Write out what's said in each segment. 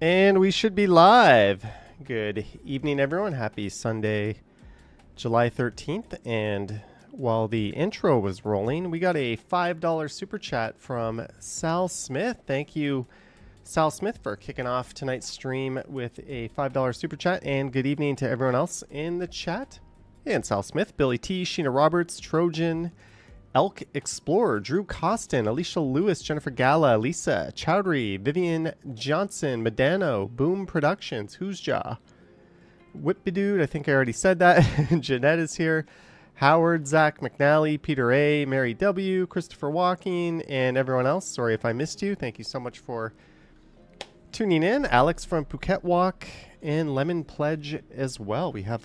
And we should be live. Good evening, everyone. Happy Sunday, July 13th. And while the intro was rolling, we got a $5 super chat from Sal Smith. Thank you, Sal Smith, for kicking off tonight's stream with a $5 super chat. And good evening to everyone else in the chat. And Sal Smith, Billy T, Sheena Roberts, Trojan, Elk Explorer, Drew Costin, Alicia Lewis, Jennifer Gala, Lisa Chowdhury, Vivian Johnson, Medano, Boom Productions, Who's Jaw, Whippy Dude, I think I already said that. Jeanette is here. Howard, Zach McNally, Peter A, Mary W, Christopher Walking, and everyone else. Sorry if I missed you. Thank you so much for tuning in. Alex from Phuket Walk and Lemon Pledge as well. We have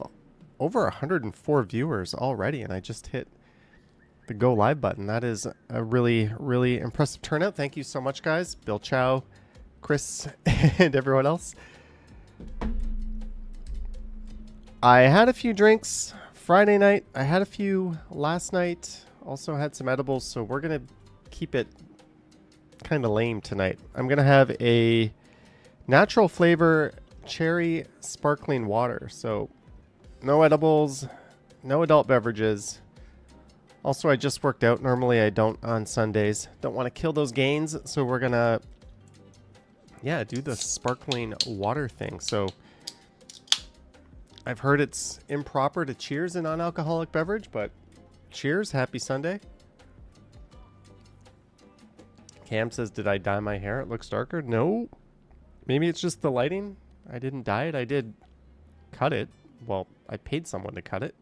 over 104 viewers already, and I just hit the go live button. That is a really, really impressive turnout. Thank you so much, guys. Bill Chow, Chris, and everyone else. I had a few drinks Friday night. I had a few last night. Also had some edibles, so we're going to keep it kind of lame tonight. I'm going to have a natural flavor cherry sparkling water. So no edibles, no adult beverages. Also, I just worked out. Normally, I don't on Sundays. Don't want to kill those gains, so we're going to, do the sparkling water thing. So I've heard it's improper to cheers a non-alcoholic beverage, but cheers. Happy Sunday. Cam says, did I dye my hair? It looks darker. No. Maybe it's just the lighting. I didn't dye it. I did cut it. Well, I paid someone to cut it.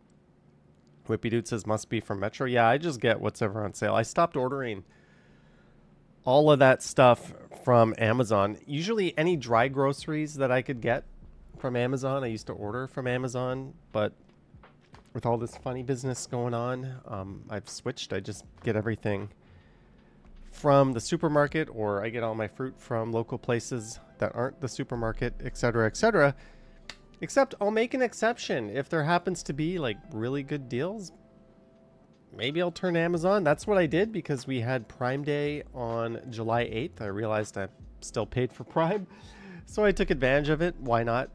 Whippy Dude says, must be from Metro. Yeah, I just get what's ever on sale. I stopped ordering all of that stuff from Amazon. Usually any dry groceries that I could get from Amazon, I used to order from Amazon. But with all this funny business going on, I've switched. I just get everything from the supermarket, or I get all my fruit from local places that aren't the supermarket, etc., etc. Except I'll make an exception if there happens to be like really good deals. Maybe I'll turn to Amazon. That's what I did because we had Prime Day on July 8th. I realized I still paid for Prime, so I took advantage of it. Why not,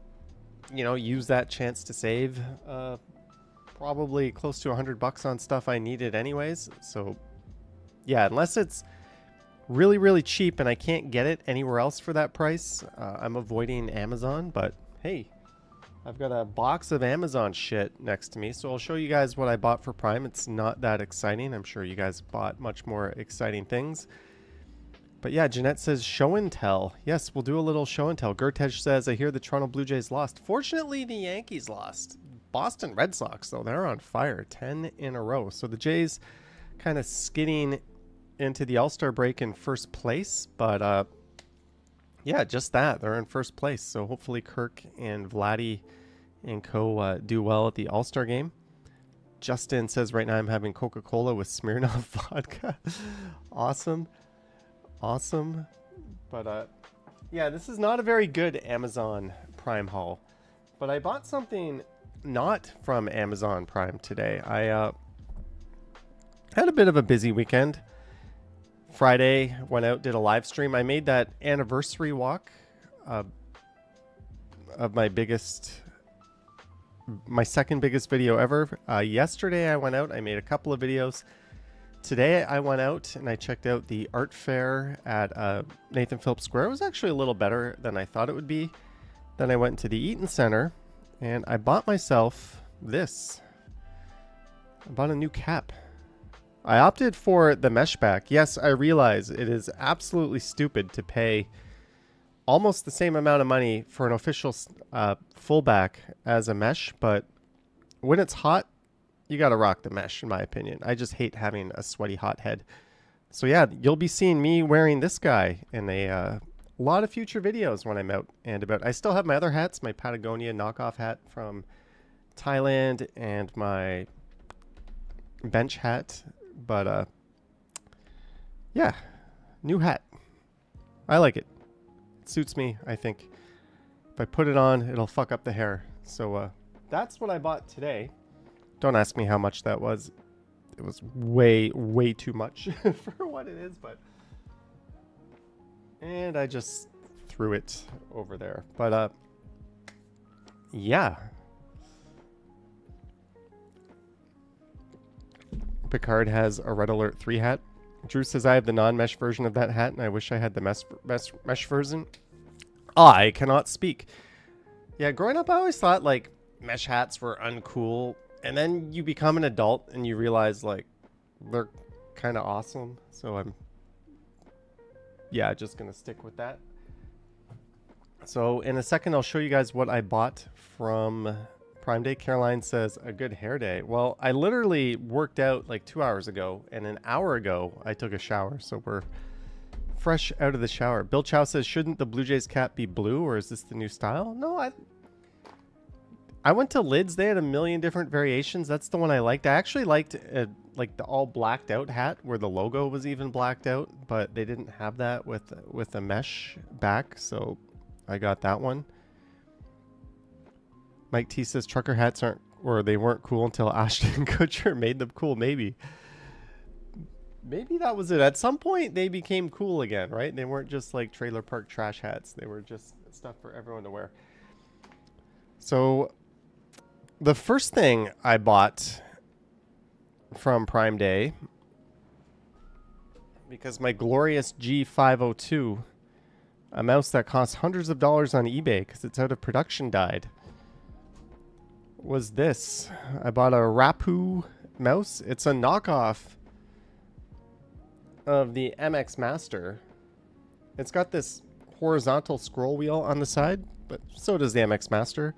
use that chance to save probably close to $100 on stuff I needed anyways. So yeah, unless it's really, really cheap and I can't get it anywhere else for that price, I'm avoiding Amazon. But hey, I've got a box of Amazon shit next to me, so I'll show you guys what I bought for Prime. It's not that exciting. I'm sure you guys bought much more exciting things. But yeah, Jeanette says show and tell. Yes, we'll do a little show and tell. Gertej says, I hear the Toronto Blue Jays lost. Fortunately, the Yankees lost. Boston Red Sox, though, they're on fire. 10 in a row. So the Jays kind of skidding into the All-Star break in first place, but yeah, just that. They're in first place. So hopefully Kirk and Vladdy and co do well at the All-Star game. Justin says right now I'm having Coca-Cola with Smirnoff vodka. Awesome. Awesome. But yeah, this is not a very good Amazon Prime haul. But I bought something not from Amazon Prime today. I had a bit of a busy weekend. Friday, went out, did a live stream. I made that anniversary walk of my second biggest video ever. Yesterday I went out, I made a couple of videos. Today I went out and I checked out the art fair at Nathan Phillips Square. It was actually a little better than I thought it would be. Then I went to the Eaton Center and I bought myself this. I bought a new cap. I opted for the mesh back. Yes, I realize it is absolutely stupid to pay almost the same amount of money for an official fullback as a mesh, but when it's hot, you got to rock the mesh, in my opinion. I just hate having a sweaty hot head. So yeah, you'll be seeing me wearing this guy in a lot of future videos when I'm out and about. I still have my other hats, my Patagonia knockoff hat from Thailand and my bench hat. But yeah, new hat. I like it. It suits me, I think. If I put it on, it'll fuck up the hair. So that's what I bought today. Don't ask me how much that was. It was way, way too much for what it is, but... And I just threw it over there. But yeah. Picard has a Red Alert 3 hat. Drew says, I have the non-mesh version of that hat, and I wish I had the mesh version. I cannot speak. Yeah, growing up, I always thought, like, mesh hats were uncool. And then you become an adult, and you realize, like, they're kind of awesome. So I'm, yeah, just going to stick with that. So in a second, I'll show you guys what I bought from Prime Day. Caroline says, a good hair day. Well, I literally worked out like 2 hours ago, and an hour ago, I took a shower. So we're fresh out of the shower. Bill Chow says, shouldn't the Blue Jays cap be blue, or is this the new style? No, I went to Lids. They had a million different variations. That's the one I liked. I actually liked like the all blacked out hat where the logo was even blacked out, but they didn't have that with a mesh back, so I got that one. Mike T says trucker hats they weren't cool until Ashton Kutcher made them cool. Maybe that was it. At some point they became cool again, right? They weren't just like trailer park trash hats. They were just stuff for everyone to wear. So the first thing I bought from Prime Day, because my glorious G502, a mouse that costs hundreds of dollars on eBay because it's out of production, died, was this. I bought a Rapu mouse. It's a knockoff of the MX Master. It's got this horizontal scroll wheel on the side, but so does the MX Master.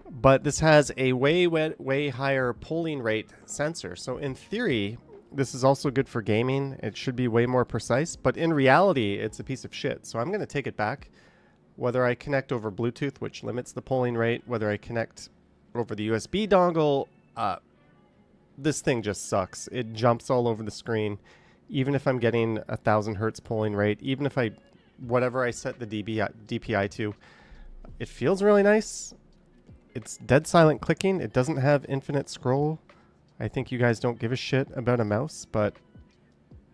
But this has a way higher polling rate sensor. So in theory, this is also good for gaming. It should be way more precise, but in reality, it's a piece of shit. So I'm going to take it back. Whether I connect over Bluetooth, which limits the polling rate, whether I connect over the USB dongle, this thing just sucks. It jumps all over the screen. Even if I'm getting 1,000 hertz polling rate, even if whatever I set the DPI to, it feels really nice. It's dead silent clicking. It doesn't have infinite scroll. I think you guys don't give a shit about a mouse, but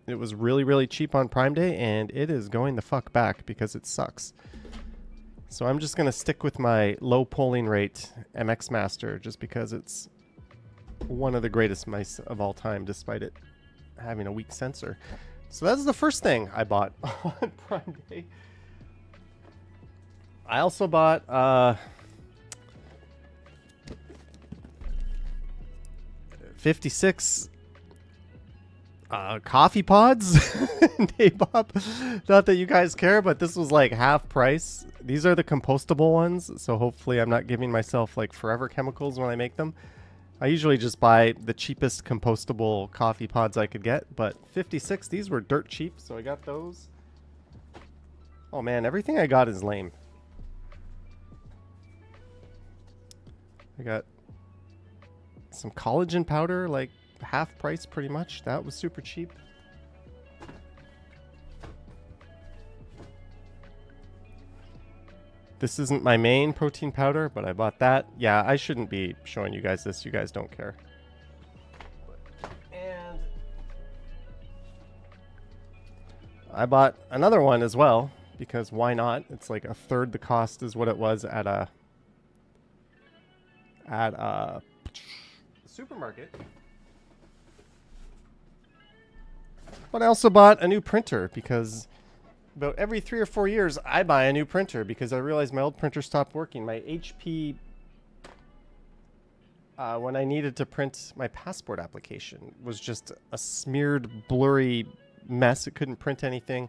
it was really, really cheap on Prime Day, and it is going the fuck back because it sucks. So I'm just going to stick with my low polling rate MX Master just because it's one of the greatest mice of all time, despite it having a weak sensor. So that's the first thing I bought on Prime Day. I also bought 56 coffee pods. Nabob. Not that you guys care, but this was like half price. These are the compostable ones, so hopefully I'm not giving myself like forever chemicals when I make them. I usually just buy the cheapest compostable coffee pods I could get, but 56, these were dirt cheap, so I got those. Oh man, everything I got is lame. I got some collagen powder, like half price pretty much. That was super cheap. This isn't my main protein powder, but I bought that. Yeah, I shouldn't be showing you guys this. You guys don't care. And I bought another one as well, because why not? It's like a third the cost is what it was at a supermarket. But I also bought a new printer because about every 3 or 4 years I buy a new printer because I realized my old printer stopped working. My HP, when I needed to print my passport application, was just a smeared, blurry mess. It couldn't print anything.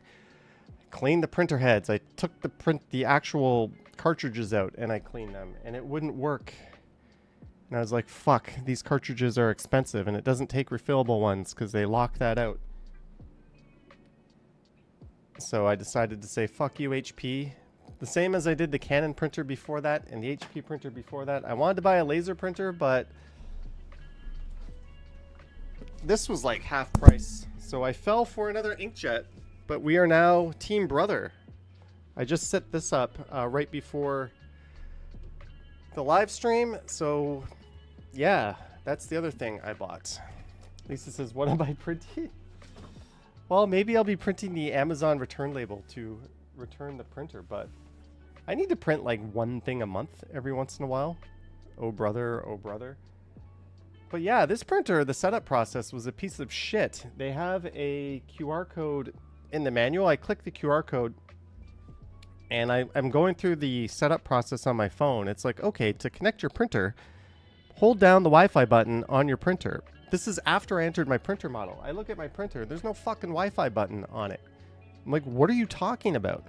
I cleaned the printer heads. I took the actual cartridges out and I cleaned them, and it wouldn't work. And I was like, fuck, these cartridges are expensive, and it doesn't take refillable ones because they lock that out. So I decided to say, fuck you, HP. The same as I did the Canon printer before that and the HP printer before that. I wanted to buy a laser printer, but this was like half price. So I fell for another inkjet, but we are now Team Brother. I just set this up right before the live stream. So yeah, that's the other thing I bought. Lisa says, what am I printing? Well, maybe I'll be printing the Amazon return label to return the printer, but I need to print like one thing a month every once in a while. Oh brother, oh brother. But yeah, this printer, the setup process was a piece of shit. They have a QR code in the manual. I click the QR code and I'm going through the setup process on my phone. It's like, okay, to connect your printer, hold down the Wi-Fi button on your printer. This is after I entered my printer model. I look at my printer, there's no fucking Wi-Fi button on it. I'm like, what are you talking about?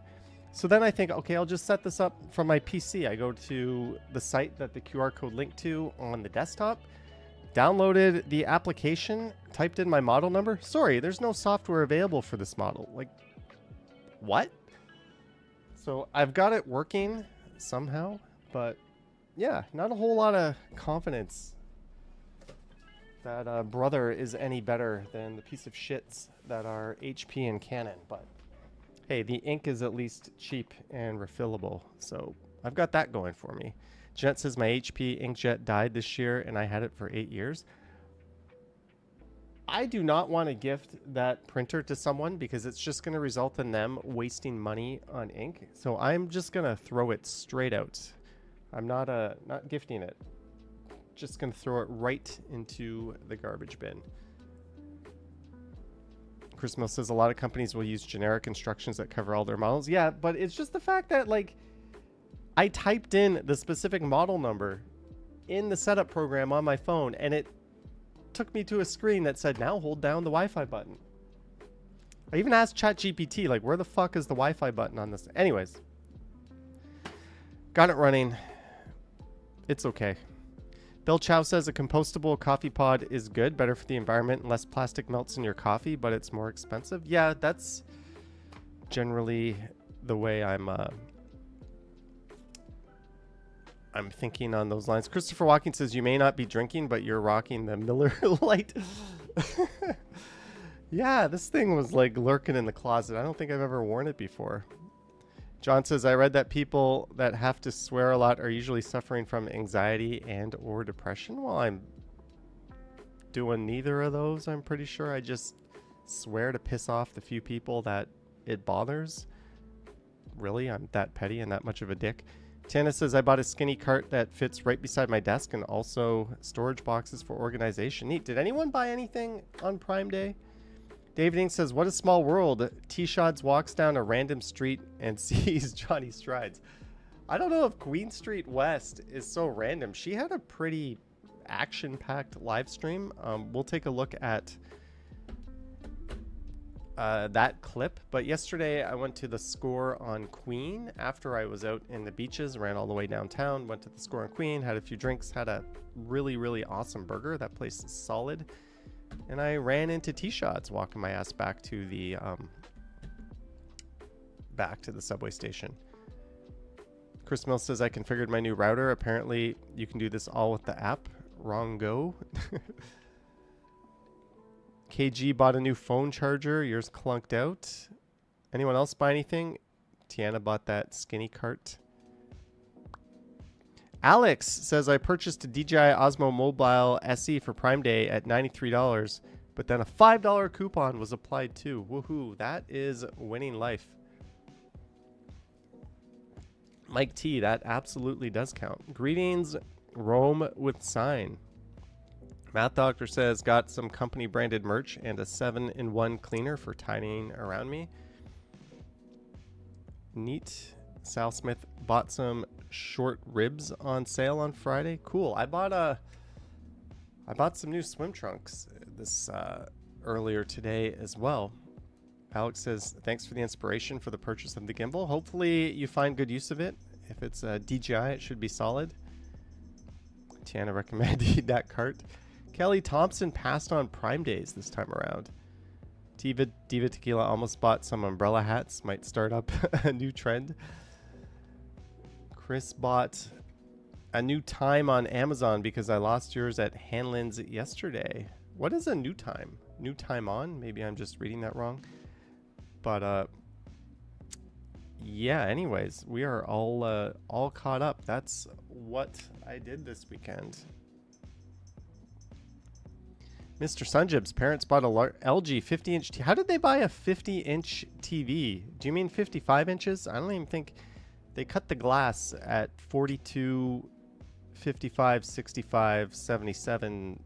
So then I think, okay, I'll just set this up from my PC. I go to the site that the QR code linked to on the desktop, downloaded the application, typed in my model number. Sorry, there's no software available for this model. Like, what? So I've got it working somehow, but yeah, not a whole lot of confidence that brother is any better than the piece of shits that are HP and Canon. But hey, the ink is at least cheap and refillable, so I've got that going for me. Jet says my HP inkjet died this year and I had it for 8 years. I do not want to gift that printer to someone because it's just going to result in them wasting money on ink. So I'm just going to throw it straight out. I'm not gifting it. Just going to throw it right into the garbage bin. Chris Mill says a lot of companies will use generic instructions that cover all their models. Yeah, but it's just the fact that, like, I typed in the specific model number in the setup program on my phone, and it took me to a screen that said, now hold down the Wi-Fi button. I even asked ChatGPT, like, where the fuck is the Wi-Fi button on this? Anyways, got it running. It's okay. Bill Chow says a compostable coffee pod is good, better for the environment, and less plastic melts in your coffee, but it's more expensive. Yeah, that's generally the way I'm thinking on those lines. Christopher Walking says you may not be drinking, but you're rocking the Miller Lite. Yeah, this thing was like lurking in the closet. I don't think I've ever worn it before. John says, I read that people that have to swear a lot are usually suffering from anxiety and or depression. Well, I'm doing neither of those, I'm pretty sure. I just swear to piss off the few people that it bothers. Really? I'm that petty and that much of a dick? Tana says, I bought a skinny cart that fits right beside my desk and also storage boxes for organization. Neat. Did anyone buy anything on Prime Day? David Ing says, what a small world. T-Shots walks down a random street and sees Johnny Strides. I don't know if Queen Street West is so random. She had a pretty action-packed live stream. We'll take a look at that clip. But yesterday I went to the Score on Queen after I was out in the beaches, ran all the way downtown, went to the Score on Queen, had a few drinks, had a really, really awesome burger. That place is solid. And I ran into T-Shots walking my ass back to the subway station. Chris Mills says I configured my new router. Apparently you can do this all with the app. Wrong go. KG bought a new phone charger. Yours clunked out. Anyone else buy anything? Tiana bought that skinny cart. Alex says, I purchased a DJI Osmo Mobile SE for Prime Day at $93, but then a $5 coupon was applied too. Woohoo, that is winning life. Mike T, that absolutely does count. Greetings, Rome with sign. Math Doctor says, got some company branded merch and a 7-in-1 cleaner for tidying around me. Neat. Sal Smith bought some short ribs on sale on Friday. Cool. I bought some new swim trunks this earlier today as well. Alex says, thanks for the inspiration for the purchase of the gimbal. Hopefully you find good use of it. If it's a DJI, it should be solid. Tiana recommended that cart. Kelly Thompson passed on Prime Days this time around. Diva Tequila almost bought some umbrella hats. Might start up a new trend. Chris bought a new time on Amazon because I lost yours at Hanlon's yesterday. What is a new time? New time on? Maybe I'm just reading that wrong. But yeah, anyways, we are all caught up. That's what I did this weekend. Mr. Sunjib's parents bought a LG 50-inch. How did they buy a 50-inch TV? Do you mean 55 inches? I don't even think they cut the glass at 42, 55, 65, 77,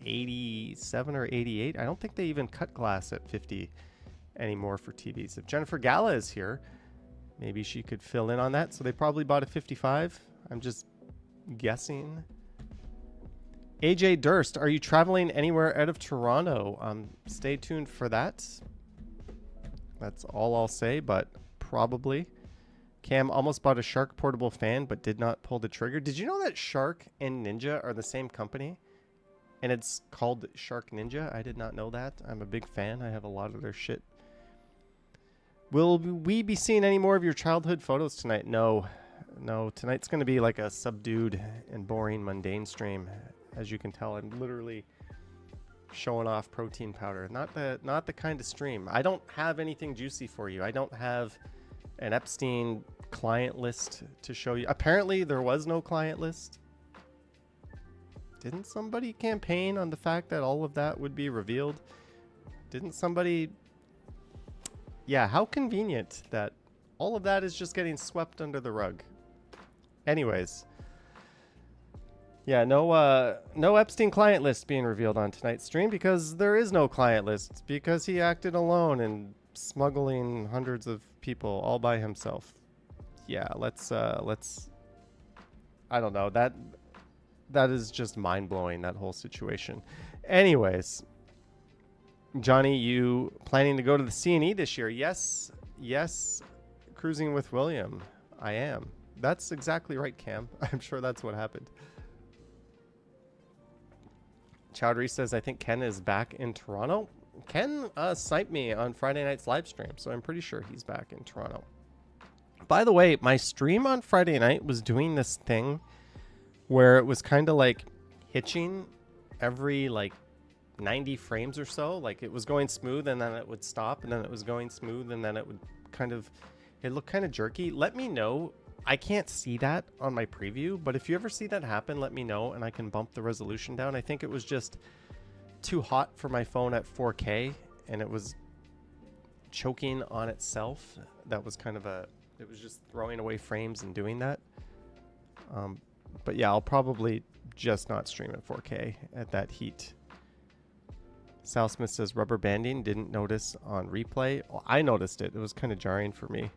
87 or 88. I don't think they even cut glass at 50 anymore for TVs. If Jennifer Gala is here, maybe she could fill in on that. So they probably bought a 55. I'm just guessing. AJ Durst, are you traveling anywhere out of Toronto? Stay tuned for that. That's all I'll say, but probably. Cam almost bought a Shark portable fan, but did not pull the trigger. Did you know that Shark and Ninja are the same company? And it's called Shark Ninja? I did not know that. I'm a big fan. I have a lot of their shit. Will we be seeing any more of your childhood photos tonight? No. No, tonight's going to be like a subdued and boring mundane stream. As you can tell, I'm literally showing off protein powder. Not the kind of stream. I don't have anything juicy for you. I don't have an Epstein client list to show you. Apparently, there was no client list. Didn't somebody campaign on the fact that all of that would be revealed? Didn't somebody... Yeah, how convenient that all of that is just getting swept under the rug. Anyways... Yeah, no Epstein client list being revealed on tonight's stream because there is no client list because he acted alone and smuggling hundreds of people all by himself. Yeah, let's I don't know. That is just mind-blowing, that whole situation. Anyways, Johnny, you planning to go to the C&E this year? Yes, cruising with William. I am. That's exactly right, Cam. I'm sure that's what happened. Chowdhury says, I think Ken is back in Toronto. Ken sniped me on Friday night's live stream, so I'm pretty sure he's back in Toronto. By the way, my stream on Friday night was doing this thing where it was kind of like hitching every like 90 frames or so. Like it was going smooth and then it would stop and then it was going smooth and then it would kind of, it looked kind of jerky. Let me know. I can't see that on my preview, but if you ever see that happen, let me know and I can bump the resolution down. I think it was just too hot for my phone at 4K and it was choking on itself. That was kind of it was just throwing away frames and doing that. But yeah, I'll probably just not stream at 4K at that heat. Sal Smith says rubber banding, didn't notice on replay. Well, I noticed it. It was kind of jarring for me.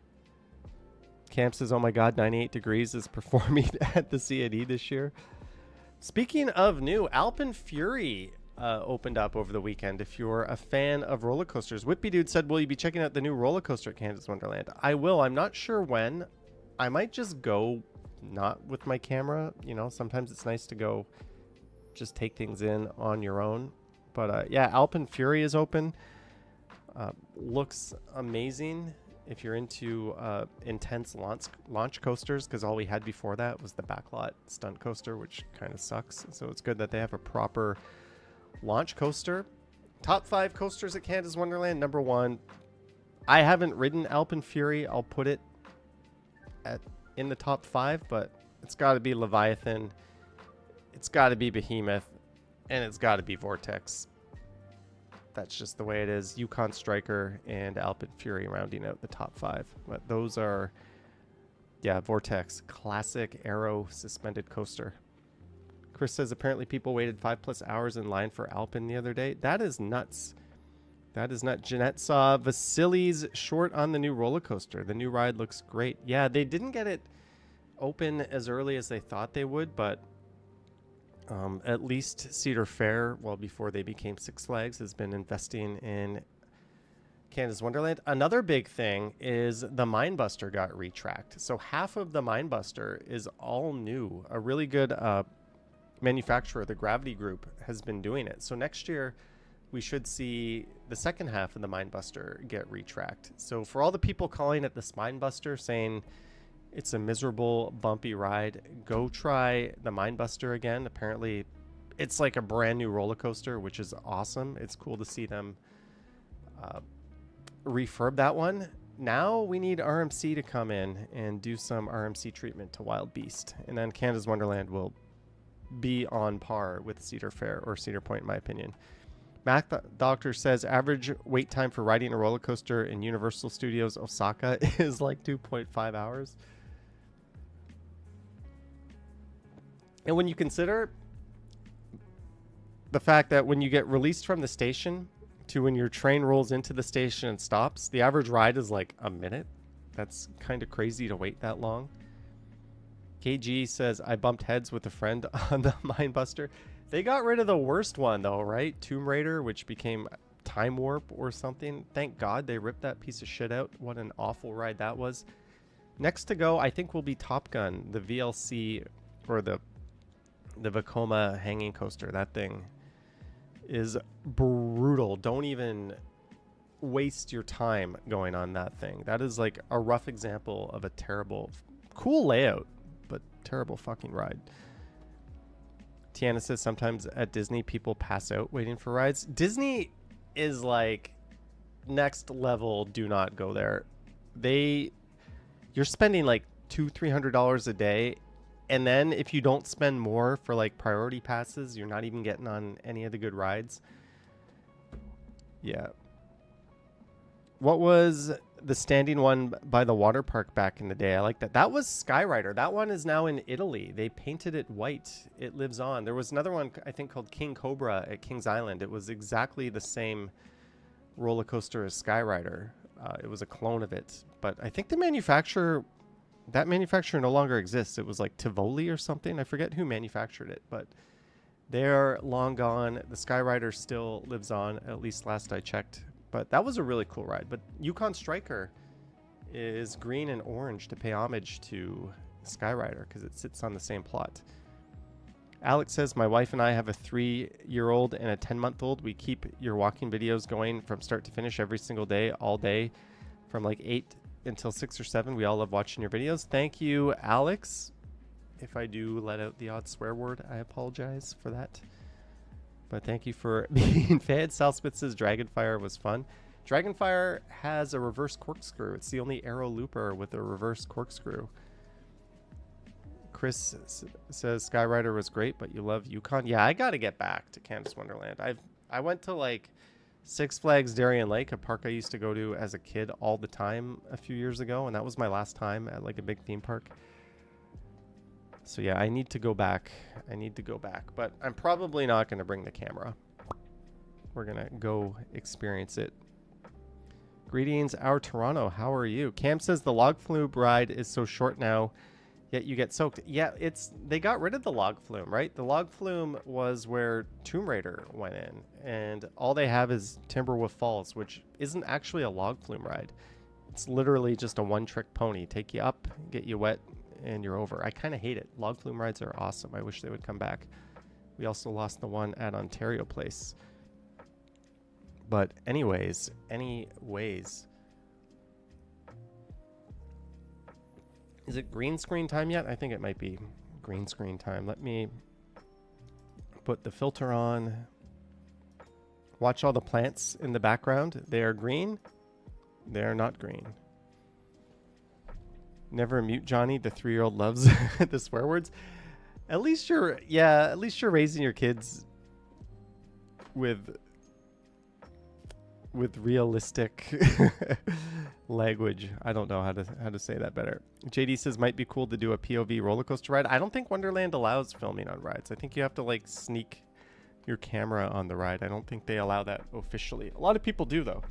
Cam says, oh my God, 98 Degrees is performing at the C&E this year. Speaking of new, Alpine Fury opened up over the weekend. If you're a fan of roller coasters, Whippy Dude said, will you be checking out the new roller coaster at Canada's Wonderland? I will. I'm not sure when. I might just go not with my camera. You know, sometimes it's nice to go just take things in on your own. But yeah, Alpine Fury is open. Looks amazing. If you're into intense launch coasters, because all we had before that was the backlot stunt coaster, which kind of sucks. So it's good that they have a proper launch coaster. Top 5 coasters at Canada's Wonderland. Number 1, I haven't ridden Alpine Fury. I'll put it in the top 5, but it's got to be Leviathan. It's got to be Behemoth, and it's got to be Vortex. That's just the way it is. Yukon Striker and Alpine Fury rounding out the top 5. But those are, yeah, Vortex. Classic aero suspended coaster. Chris says apparently people waited 5+ hours in line for Alpine the other day. That is nuts. That is nuts. Jeanette saw Vasily's short on the new roller coaster. The new ride looks great. Yeah, they didn't get it open as early as they thought they would, but at least Cedar Fair, well, before they became Six Flags, has been investing in Canada's Wonderland. Another big thing is the Mindbuster got retracked. So half of the Mindbuster is all new. A really good manufacturer, the Gravity Group, has been doing it. So next year, we should see the second half of the Mindbuster get retracked. So for all the people calling it the Mindbuster, saying it's a miserable, bumpy ride, go try the Mindbuster again. Apparently, it's like a brand new roller coaster, which is awesome. It's cool to see them refurb that one. Now we need RMC to come in and do some RMC treatment to Wild Beast. And then Canada's Wonderland will be on par with Cedar Fair or Cedar Point, in my opinion. Doctor says average wait time for riding a roller coaster in Universal Studios Osaka is like 2.5 hours. And when you consider the fact that when you get released from the station to when your train rolls into the station and stops, the average ride is like a minute. That's kind of crazy to wait that long. KG says, I bumped heads with a friend on the Mindbuster. They got rid of the worst one, though, right? Tomb Raider, which became Time Warp or something. Thank God they ripped that piece of shit out. What an awful ride that was. Next to go, I think, will be Top Gun, the VLC, or the Vekoma hanging coaster. That thing is brutal. Don't even waste your time going on that thing. That is like a rough example of a terrible, cool layout, but terrible fucking ride. Tiana says sometimes at Disney people pass out waiting for rides. Disney is like next level. Do not go there. You're spending like $200-300 a day, and then if you don't spend more for like priority passes, you're not even getting on any of the good rides. Yeah. What was the standing one by the water park back in the day? I like that. That was Skyrider. That one is now in Italy. They painted it white. It lives on. There was another one, I think, called King Cobra at Kings Island. It was exactly the same roller coaster as Skyrider. It was a clone of it. But I think that manufacturer no longer exists. It was like Tivoli or something. I forget who manufactured it, but they're long gone. The Skyrider still lives on, at least last I checked. But that was a really cool ride. But Yukon Striker is green and orange to pay homage to Skyrider because it sits on the same plot. Alex says, my wife and I have a 3-year-old and a 10-month-old. We keep your walking videos going from start to finish every single day, all day, from like 8 until 6 or 7. We all love watching your videos. Thank you, Alex. If I do let out the odd swear word, I apologize for that. But thank you for being fed. Sal Smith says Dragonfire was fun. Dragonfire has a reverse corkscrew. It's the only Aero Looper with a reverse corkscrew. Chris says Skyrider was great, but you love Yukon. Yeah, I got to get back to Canada's Wonderland. I went to like Six Flags Darien Lake, a park I used to go to as a kid all the time a few years ago, and that was my last time at like a big theme park. So yeah, I need to go back. But I'm probably not going to bring the camera. We're going to go experience it. Greetings, our Toronto. How are you? Cam says the log flume ride is so short now, yet you get soaked. Yeah, they got rid of the log flume, right? The log flume was where Tomb Raider went in, and all they have is Timberwolf Falls, which isn't actually a log flume ride. It's literally just a one-trick pony. Take you up, get you wet, and you're over. I kind of hate it. Log flume rides are awesome. I wish they would come back. We also lost the one at Ontario Place. But anyways. Is it green screen time yet? I think it might be green screen time. Let me put the filter on. Watch all the plants in the background. They are green. They are not green. Never mute Johnny. The 3-year-old loves the swear words. At least you're raising your kids with realistic language. I don't know how to say that better. JD says might be cool to do a POV roller coaster ride. I don't think Wonderland allows filming on rides. I think you have to like sneak your camera on the ride. I don't think they allow that officially. A lot of people do though.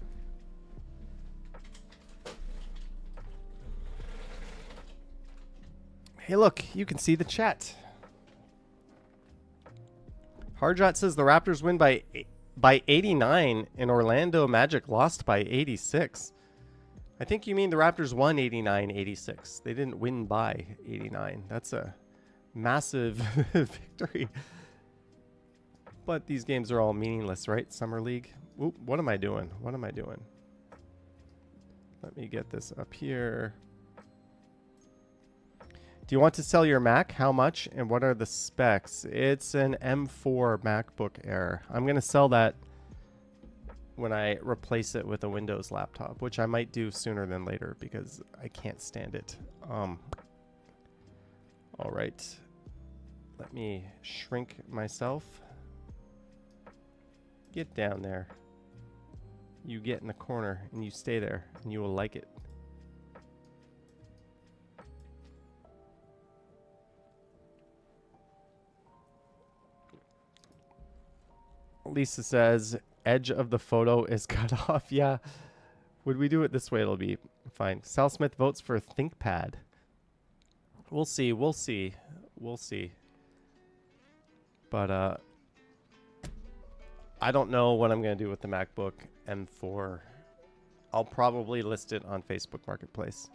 Hey, look, you can see the chat. Hardjot says the Raptors win by 89 and Orlando Magic lost by 86. I think you mean the Raptors won 89-86. They didn't win by 89. That's a massive victory. But these games are all meaningless, right? Summer League. Oop, what am I doing? Let me get this up here. Do you want to sell your Mac? How much? And what are the specs? It's an M4 MacBook Air. I'm going to sell that when I replace it with a Windows laptop, which I might do sooner than later because I can't stand it. All right. Let me shrink myself. Get down there. You get in the corner and you stay there and you will like it. Lisa says, edge of the photo is cut off. Yeah. Would we do it this way? It'll be fine. Sal Smith votes for ThinkPad. We'll see. We'll see. We'll see. But I don't know what I'm going to do with the MacBook M4. I'll probably list it on Facebook Marketplace.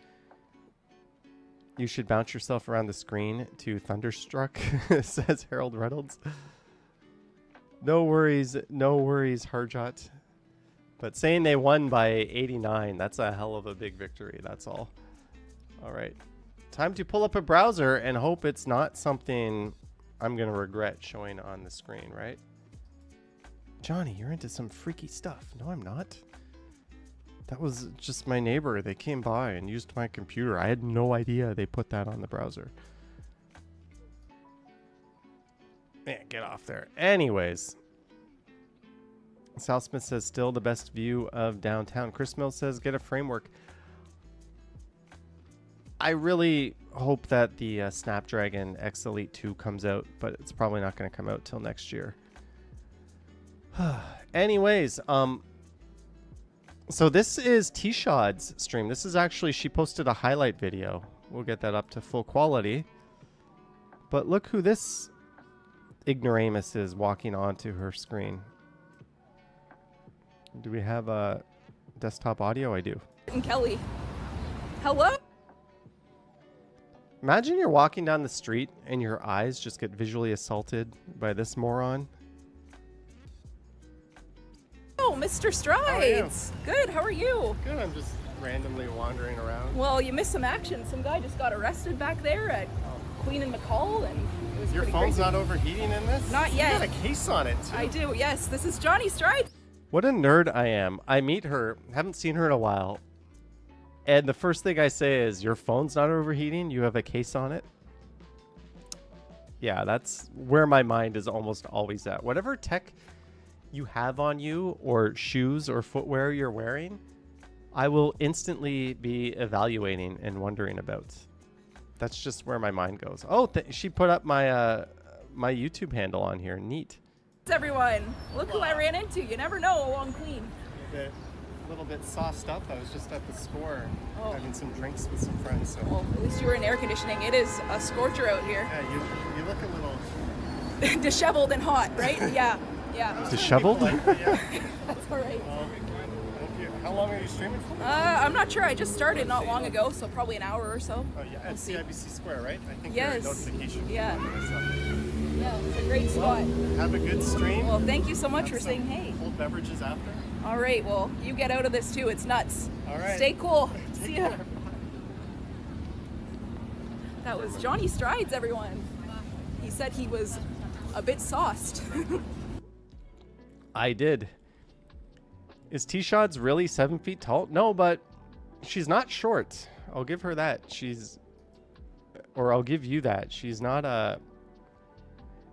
You should bounce yourself around the screen to Thunderstruck, says Harold Reynolds. No worries, Harjot. But saying they won by 89, that's a hell of a big victory, that's all. All right. Time to pull up a browser and hope it's not something I'm going to regret showing on the screen, right? Johnny, you're into some freaky stuff. No, I'm not. That was just my neighbor. They came by and used my computer. I had no idea they put that on the browser. Man, get off there. Anyways. Sal Smith says, still the best view of downtown. Chris Mills says, get a framework. I really hope that the Snapdragon X Elite 2 comes out, but it's probably not going to come out till next year. Anyways, so this is T-Shod's stream. This is actually, she posted a highlight video. We'll get that up to full quality. But look who this ignoramus is walking onto her screen. Do we have a desktop audio? I do. And Kelly. Hello? Imagine you're walking down the street and your eyes just get visually assaulted by this moron. Oh, Mr. Strides. Good, how are you? Good, I'm just randomly wandering around. Well, you missed some action. Some guy just got arrested back there at Queen and McCall, and it was Your pretty phone's crazy. not overheating in this? Not yet. You got a case on it, too. I do, yes. This is Johnny Strides. What a nerd I am. I meet her, haven't seen her in a while, and the first thing I say is, your phone's not overheating? You have a case on it? Yeah, that's where my mind is almost always at. Whatever tech you have on you, or shoes or footwear you're wearing, I will instantly be evaluating and wondering about. That's just where my mind goes. Oh, she put up my my YouTube handle on here. Neat. Everyone, look who I ran into. You never know along Queen. A little bit sauced up. I was just at the store having some drinks with some friends. So. Well, at least you were in air conditioning. It is a scorcher out here. Yeah, you look a little disheveled and hot, right? Yeah. Yeah. Disheveled? Yeah. That's all right. How long are you streaming for? I'm not sure. I just started not long ago, so probably an hour or so. Oh, yeah. At CIBC Square, right? I think yes. There's a notification. Yeah. Yeah, it's a great spot. Have a good stream. Well, thank you so much for saying hey. Cold beverages after. All right. Well, you get out of this too. It's nuts. All right. Stay cool. See ya. That was Johnny Strides, everyone. He said he was a bit sauced. I did. Is T-Shod's really 7 feet tall? No, but she's not short. I'll give her that. I'll give you that. She's not a...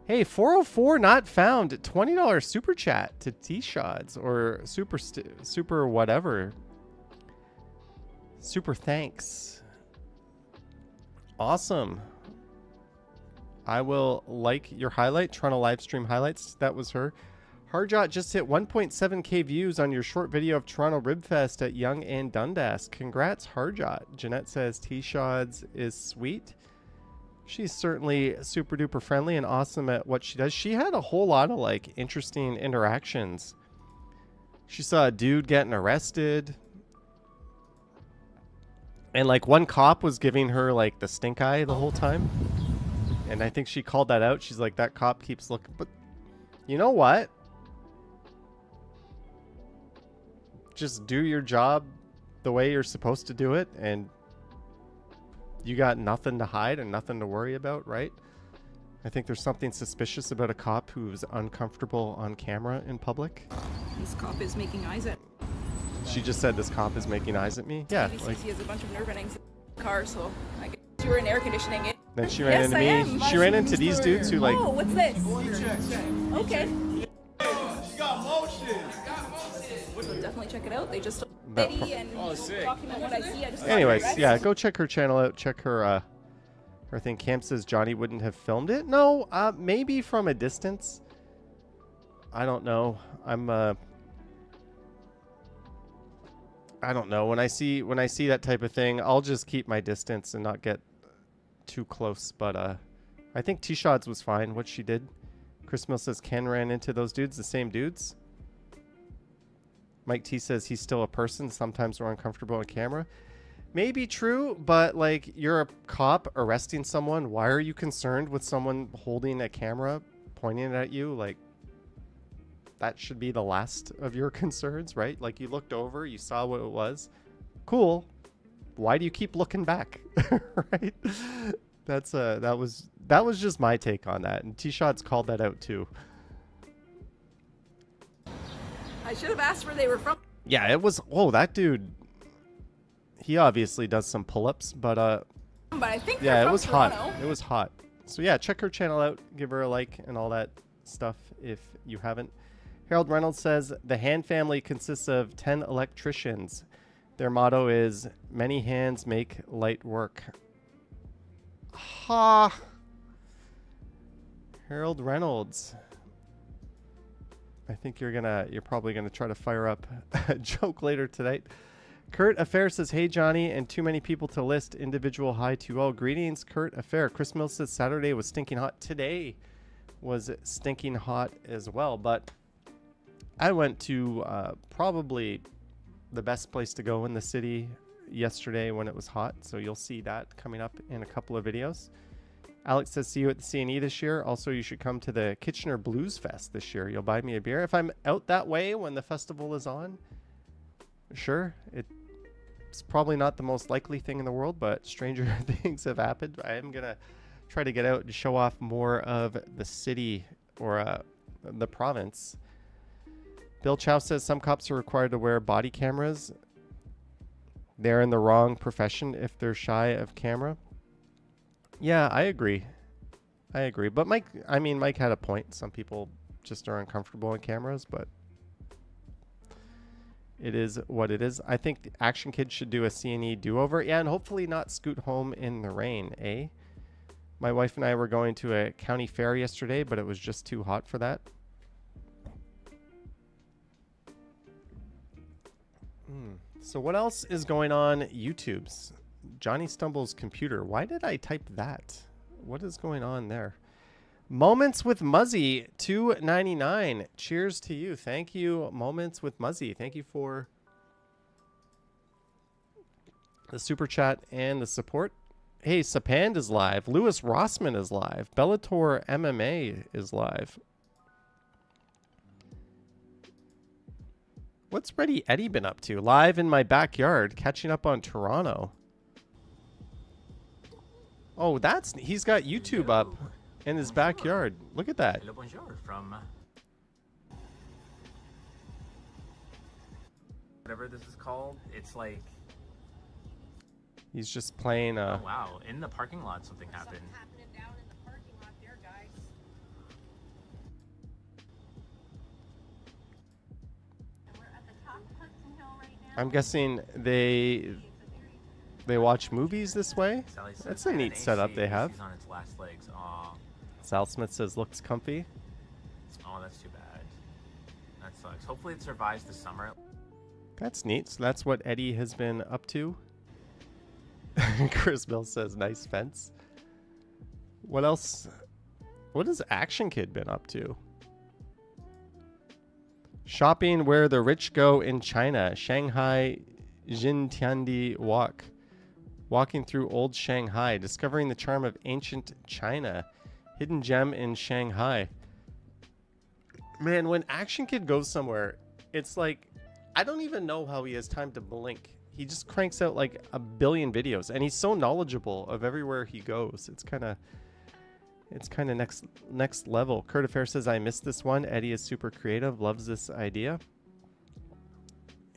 Hey, 404 not found. $20 super chat to T-Shod's or super whatever. Super thanks. Awesome. I will like your highlight. Toronto live stream highlights. That was her. Harjot just hit 1.7k views on your short video of Toronto Ribfest at Yonge and Dundas. Congrats, Harjot. Jeanette says T-Shod's is sweet. She's certainly super duper friendly and awesome at what she does. She had a whole lot of like interesting interactions. She saw a dude getting arrested. And like one cop was giving her like the stink eye the whole time. And I think she called that out. She's like, that cop keeps looking. But you know what? Just do your job the way you're supposed to do it, and you got nothing to hide and nothing to worry about, right? I think there's something suspicious about a cop who's uncomfortable on camera in public. This cop is making eyes at... She just said this cop is making eyes at me? Yeah. Like, he has a bunch of nerve endings in the car, so I guess you were in air conditioning it. Then she ran into me. She ran into these dudes who like... Oh, what's this? Okay. She got motion. check it out. They just That city and talking about what I see. I just Anyways, yeah, go check her channel out. Check her her thing. Cam says Johnny wouldn't have filmed it. No, maybe from a distance. I don't know. I don't know. When I see that type of thing, I'll just keep my distance and not get too close. But I think T-Shots was fine. What she did. Chris Mill says Ken ran into those dudes, the same dudes. Mike T says he's still a person. Sometimes we're uncomfortable on camera. Maybe true, but like you're a cop arresting someone. Why are you concerned with someone holding a camera pointing at you? Like that should be the last of your concerns, right? Like you looked over, you saw what it was. Cool. Why do you keep looking back? Right? That was just my take on that. And T-Shots called that out too. I should have asked where they were from. Yeah, it was. Oh, that dude. He obviously does some pull-ups, but I think yeah, they're it from was Toronto. hot. It was hot. So yeah, check her channel out. Give her a like and all that stuff if you haven't. Harold Reynolds says the Han family consists of 10 electricians. Their motto is many hands make light work. Ha! Harold Reynolds. I think you're probably gonna try to fire up a joke later tonight. Kurt Affair says, hey Johnny, and too many people to list. Individual hi to you all. Greetings, Kurt Affair. Chris Mills says Saturday was stinking hot. Today was stinking hot as well, but I went to probably the best place to go in the city yesterday when it was hot, so you'll see that coming up in a couple of videos. Alex says, see you at the CNE this year. Also, you should come to the Kitchener Blues Fest this year. You'll buy me a beer. If I'm out that way when the festival is on, sure. It's probably not the most likely thing in the world, but stranger things have happened. I am going to try to get out and show off more of the city or the province. Bill Chow says some cops are required to wear body cameras. They're in the wrong profession if they're shy of camera. Yeah, I agree. But Mike had a point. Some people just are uncomfortable on cameras, but it is what it is. I think the Action Kids should do a CNE do-over. Yeah, and hopefully not scoot home in the rain, eh? My wife and I were going to a county fair yesterday, but it was just too hot for that. So what else is going on YouTube's? Johnny Stumble's computer. Why did I type that? What is going on there? Moments with Muzzy, $2.99. Cheers to you. Thank you, Moments with Muzzy. Thank you for the super chat and the support. Hey, Sapand is live. Lewis Rossman is live. Bellator MMA is live. What's Ready Eddie been up to? Live in my backyard, catching up on Toronto. Oh, he's got YouTube up in his backyard. Look at that. Hello, bonjour from whatever this is called. It's like he's just playing. Oh wow! In the parking lot, something happened. Happening down in the parking lot there, guys. We're at the top of Hudson Hill right now. I'm guessing they watch movies this way. Sally says, That's a neat setup they have. AC's on its last legs. Aw. Sal Smith says looks comfy. Oh, that's too bad. That sucks. Hopefully it survives the summer. That's neat. So that's what Eddie has been up to. Chris Mill says nice fence. What else? What has Action Kid been up to? Shopping where the rich go in China. Shanghai Jintiandi Walk. Walking through old Shanghai. Discovering the charm of ancient China. Hidden gem in Shanghai. Man, when Action Kid goes somewhere, it's like, I don't even know how he has time to blink. He just cranks out like a billion videos, and he's so knowledgeable of everywhere he goes. It's kind of next level. Kurt Affair says, I missed this one. Eddie is super creative. Loves this idea.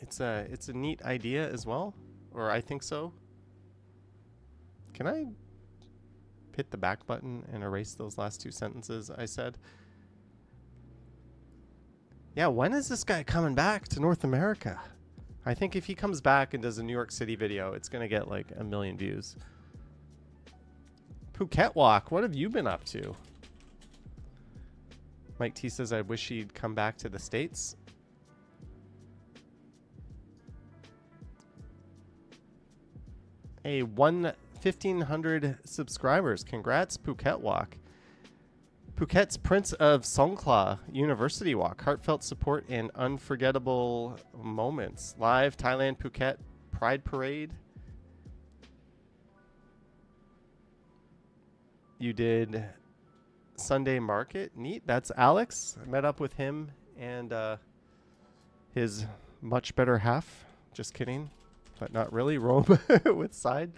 It's a neat idea as well, or I think so. Can I hit the back button and erase those last two sentences I said? Yeah, when is this guy coming back to North America? I think if he comes back and does a New York City video, it's going to get like 1 million views. Phuket Walk, what have you been up to? Mike T says, I wish he'd come back to the States. Hey, 1,500 subscribers. Congrats, Phuket Walk. Phuket's Prince of Songkhla University Walk. Heartfelt support and unforgettable moments. Live Thailand Phuket Pride Parade. You did Sunday Market. Neat. That's Alex. I met up with him and his much better half. Just kidding. But not really. Rome with side.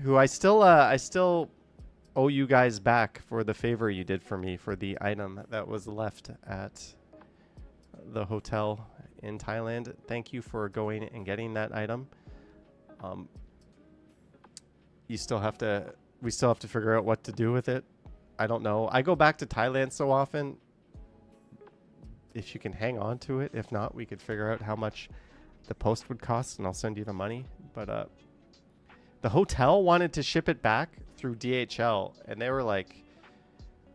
Who I still owe you guys back for the favor you did for me for the item that was left at the hotel in Thailand. Thank you for going and getting that item. We still have to figure out what to do with it. I don't know. I go back to Thailand so often. If you can hang on to it. If not, we could figure out how much the post would cost and I'll send you the money. But the hotel wanted to ship it back through DHL and they were like,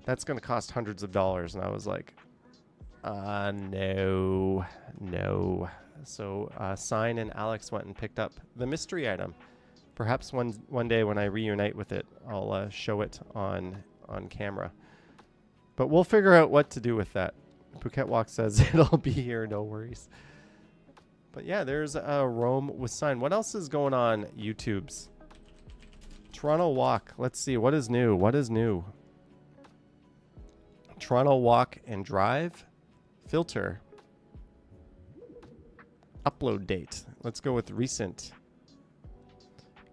that's going to cost hundreds of dollars. And I was like, no. So Sign and Alex went and picked up the mystery item. Perhaps one day when I reunite with it, I'll show it on camera. But we'll figure out what to do with that. Phuket Walk says it'll be here, no worries. But yeah, there's Rome with Sign. What else is going on YouTube's? Toronto Walk. Let's see. What is new? Toronto Walk and Drive. Filter. Upload date. Let's go with recent.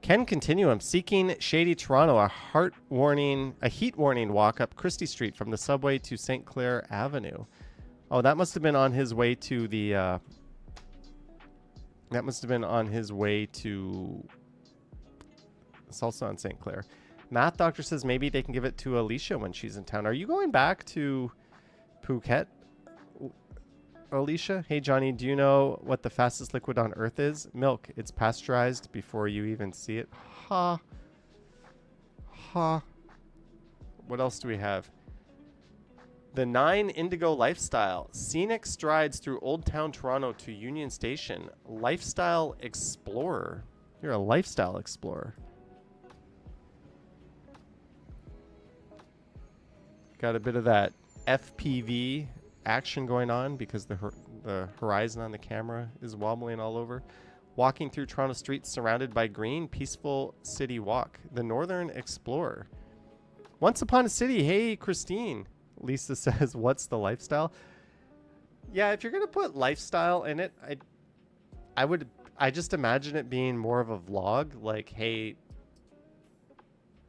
Ken Continuum seeking Shady Toronto, a heat warning walk up Christie Street from the subway to St. Clair Avenue. Oh, that must have been on his way to the Salsa on St. Clair. Math Doctor says maybe they can give it to Alicia when she's in town. Are you going back to Phuket, Alicia? Hey, Johnny, do you know what the fastest liquid on Earth is? Milk. It's pasteurized before you even see it. Ha. What else do we have? The 9 Indigo Lifestyle. Scenic strides through Old Town Toronto to Union Station. Lifestyle Explorer. You're a lifestyle explorer. Got a bit of that FPV action going on because the horizon on the camera is wobbling all over. Walking through Toronto streets surrounded by green, peaceful city walk. The Northern Explorer. Once Upon a City. Hey, Christine. Lisa says, what's the lifestyle? Yeah, if you're going to put lifestyle in it, I just imagine it being more of a vlog. Like, hey,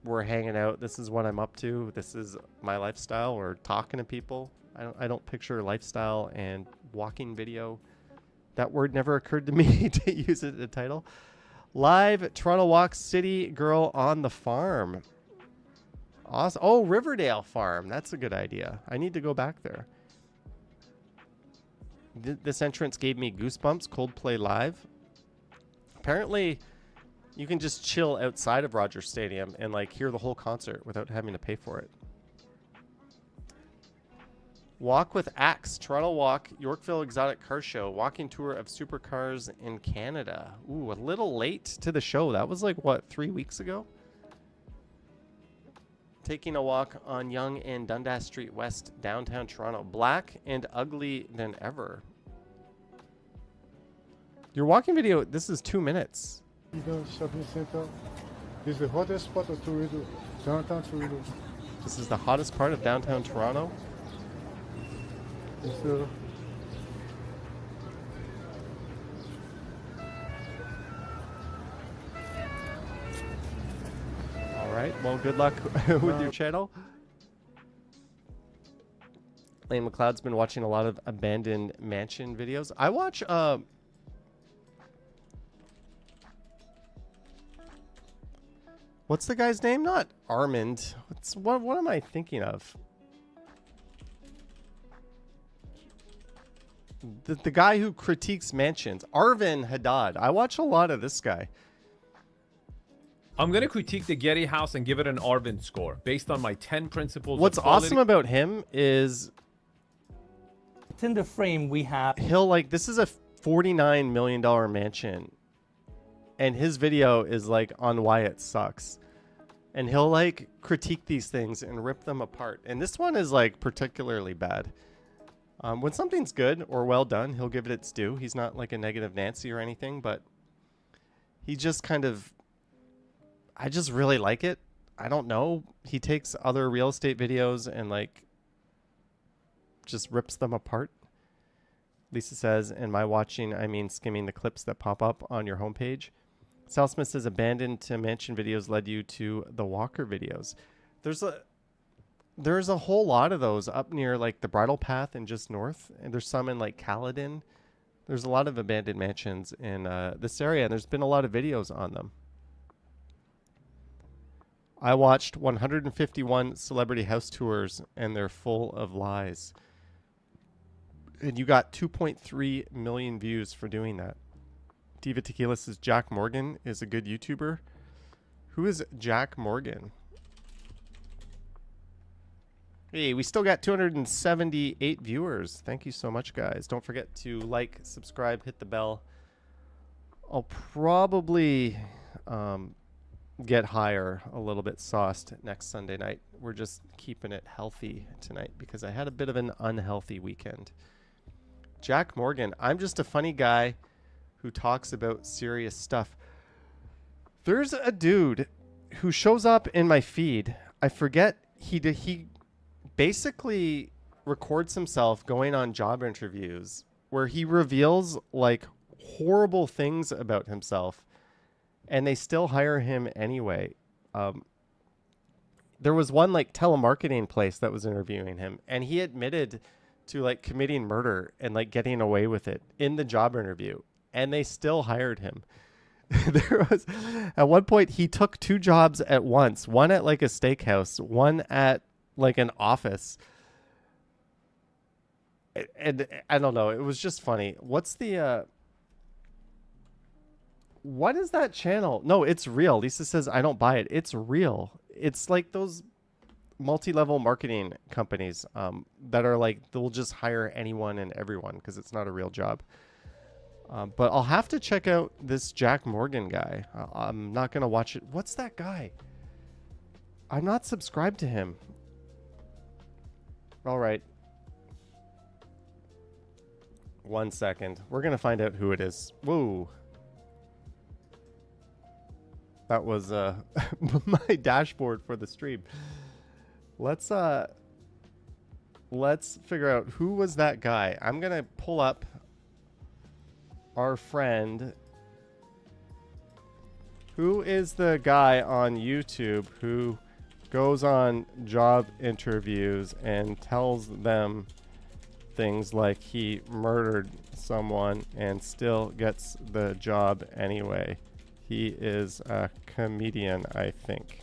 we're hanging out. This is what I'm up to. This is my lifestyle. Or talking to people. I don't picture lifestyle and walking video. That word never occurred to me to use it in the title. Live Toronto Walk City Girl on the Farm. Awesome. Oh, Riverdale Farm. That's a good idea. I need to go back there. This entrance gave me goosebumps. Coldplay Live. Apparently, you can just chill outside of Rogers Stadium and like hear the whole concert without having to pay for it. Walk with Axe, Toronto Walk, Yorkville Exotic Car Show, walking tour of supercars in Canada. Ooh, a little late to the show. That was like, what, 3 weeks ago? Taking a walk on Yonge and Dundas Street West, downtown Toronto. Black and ugly than ever. Your walking video, this is 2 minutes. Shopping center is the hottest spot of Toronto, downtown Toronto. This is the hottest part of downtown Toronto. So, all right. Well, good luck with your channel. Lane McLeod's been watching a lot of abandoned mansion videos. I watch what's the guy's name? Not Armand. What am I thinking of? the guy who critiques mansions, Arvin Haddad. I watch a lot of this guy. I'm going to critique the Getty house and give it an Arvin score based on my 10 principles. What's awesome about him is It's in the frame we have. he'll like, this is a $49 million mansion. And his video is like on why it sucks. And he'll like critique these things and rip them apart. And this one is like particularly bad. When something's good or well done, he'll give it its due. He's not like a negative Nancy or anything, but he just kind of, I just really like it. I don't know. He takes other real estate videos and like just rips them apart. Lisa says, and by watching, I mean skimming the clips that pop up on your homepage. Sal Smith says abandoned to mansion videos led you to the Walker videos. There's a whole lot of those up near like the Bridle Path and just north. And there's some in like Caledon. There's a lot of abandoned mansions in this area, and there's been a lot of videos on them. I watched 151 celebrity house tours, and they're full of lies. And you got 2.3 million views for doing that. Diva Tequila says Jack Morgan is a good YouTuber. Who is Jack Morgan? Hey, we still got 278 viewers. Thank you so much, guys. Don't forget to like, subscribe, hit the bell. I'll probably get higher, a little bit sauced next Sunday night. We're just keeping it healthy tonight because I had a bit of an unhealthy weekend. Jack Morgan. I'm just a funny guy who talks about serious stuff. There's a dude who shows up in my feed. I forget he basically records himself going on job interviews where he reveals like horrible things about himself, and they still hire him anyway. There was one like telemarketing place that was interviewing him, and he admitted to like committing murder and like getting away with it in the job interview, and they still hired him. There was at one point he took 2 jobs at once, one at like a steakhouse, one at like an office. And I don't know, it was just funny. What's the what is that channel? No, it's real. Lisa says I don't buy it. It's real. It's like those multi-level marketing companies that are like, they'll just hire anyone and everyone because it's not a real job. But I'll have to check out this Jack Morgan guy. I'm not going to watch it. What's that guy? I'm not subscribed to him. All right. 1 second. We're going to find out who it is. Whoa. That was my dashboard for the stream. Let's figure out who was that guy. I'm going to pull up our friend. Who is the guy on YouTube who goes on job interviews and tells them things like he murdered someone and still gets the job anyway? He is a comedian, I think.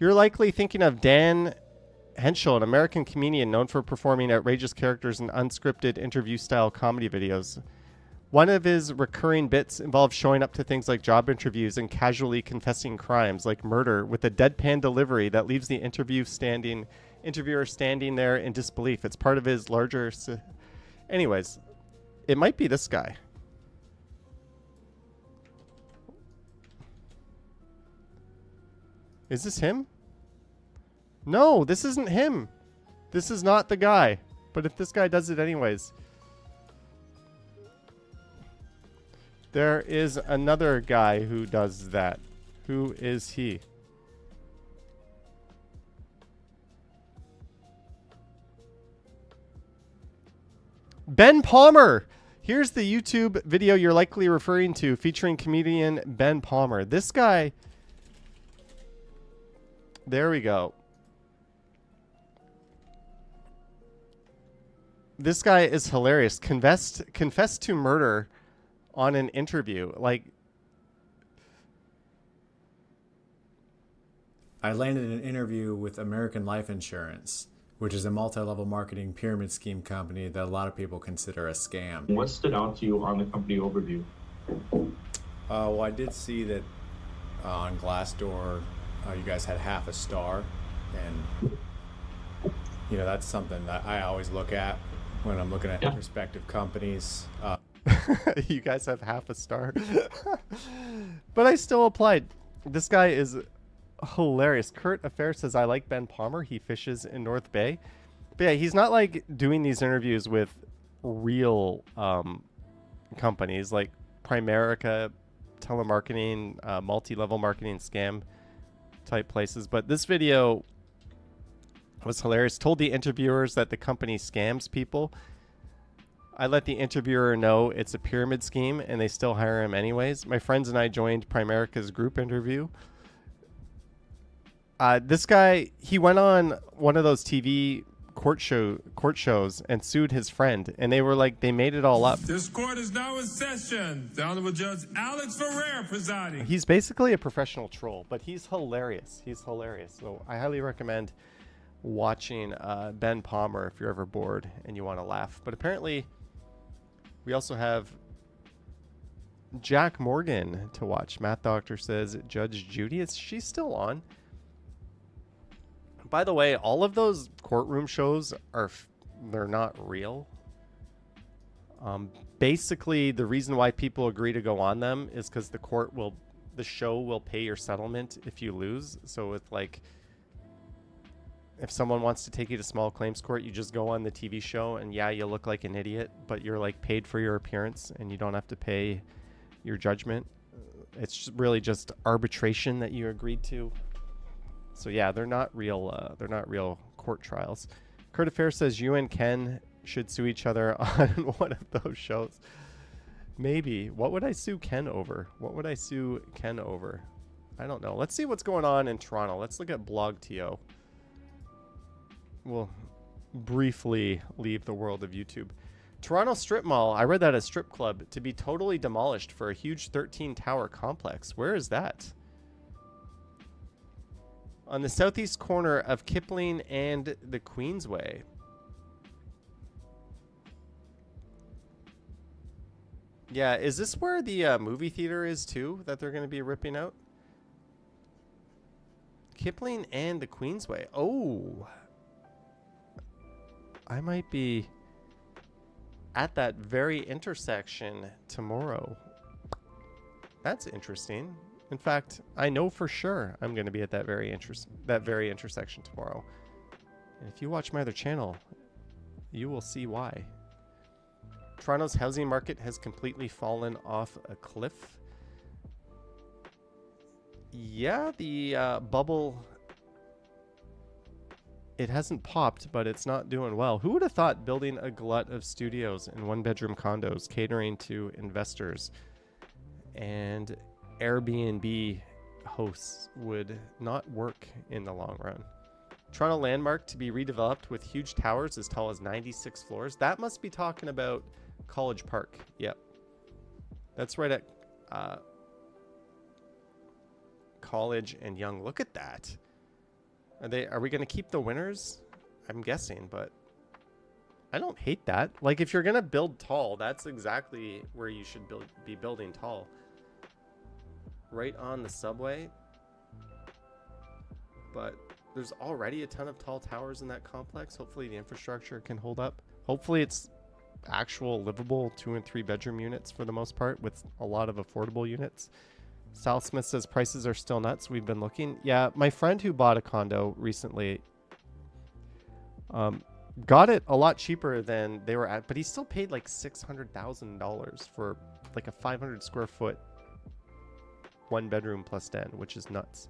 You're likely thinking of Dan Henschel, an American comedian known for performing outrageous characters in unscripted interview-style comedy videos. One of his recurring bits involves showing up to things like job interviews and casually confessing crimes like murder with a deadpan delivery that leaves the interviewer standing there in disbelief. It's part of his larger... Anyways, it might be this guy. Is this him? No, this isn't him. This is not the guy. But if this guy does it anyways. There is another guy who does that. Who is he? Ben Palmer. Here's the YouTube video you're likely referring to, featuring comedian Ben Palmer. This guy... There we go. This guy is hilarious. Confessed to murder on an interview. Like, I landed an interview with American Life Insurance, which is a multi-level marketing pyramid scheme company that a lot of people consider a scam. What stood out to you on the company overview? Well, I did see that on Glassdoor, you guys had half a star, and you know that's something that I always look at when I'm looking at prospective companies. You guys have half a star, but I still applied. This guy is hilarious. Kurt Affair says, I like Ben Palmer. He fishes in North Bay. But yeah, he's not like doing these interviews with real companies like Primerica, telemarketing, multi-level marketing scam type places. But this video was hilarious. Told the interviewers that the company scams people. I let the interviewer know it's a pyramid scheme and they still hire him anyways. My friends and I joined Primerica's group interview. This guy, he went on one of those TV court shows and sued his friend, and they were like, they made it all up. This court is now in session. The Honorable Judge Alex Ferrer presiding. He's basically a professional troll, but he's hilarious. He's hilarious. So I highly recommend watching Ben Palmer if you're ever bored and you want to laugh. But apparently we also have Jack Morgan to watch. Matt Doctor says Judge Judy, she's still on. By the way, all of those courtroom shows they're not real. Basically, the reason why people agree to go on them is because the show will pay your settlement if you lose. So it's like, if someone wants to take you to small claims court, you just go on the TV show and yeah, you look like an idiot, but you're like paid for your appearance and you don't have to pay your judgment. It's really just arbitration that you agreed to. So yeah, they're not real. They're not real court trials. Kurt Affair says you and Ken should sue each other on one of those shows. Maybe. What would I sue Ken over? What would I sue Ken over? I don't know. Let's see what's going on in Toronto. Let's look at BlogTO. We'll briefly leave the world of YouTube. Toronto Strip Mall. I read that as strip club to be totally demolished for a huge 13-tower complex. Where is that? On the southeast corner of Kipling and the Queensway. Yeah, is this where the movie theater is too, that they're going to be ripping out? Kipling and the Queensway. Oh. I might be at that very intersection tomorrow. That's interesting. In fact, I know for sure I'm going to be at that very intersection tomorrow. And if you watch my other channel, you will see why. Toronto's housing market has completely fallen off a cliff. Yeah, the bubble, it hasn't popped, but it's not doing well. Who would have thought building a glut of studios and one-bedroom condos catering to investors and Airbnb hosts would not work in the long run? Toronto landmark to be redeveloped with huge towers as tall as 96 floors. That must be talking about College Park. Yep. That's right at College and Yonge. Look at that. Are we going to keep the winners? I'm guessing, but I don't hate that. Like, if you're going to build tall, that's exactly where you should be building tall. Right on the subway. But there's already a ton of tall towers in that complex. Hopefully the infrastructure can hold up. Hopefully it's actual livable 2 and 3 bedroom units for the most part, with a lot of affordable units. Sal Smith says prices are still nuts. We've been looking. Yeah, my friend who bought a condo recently got it a lot cheaper than they were at, but he still paid like $600,000 for like a 500 square foot 1 bedroom plus den, which is nuts.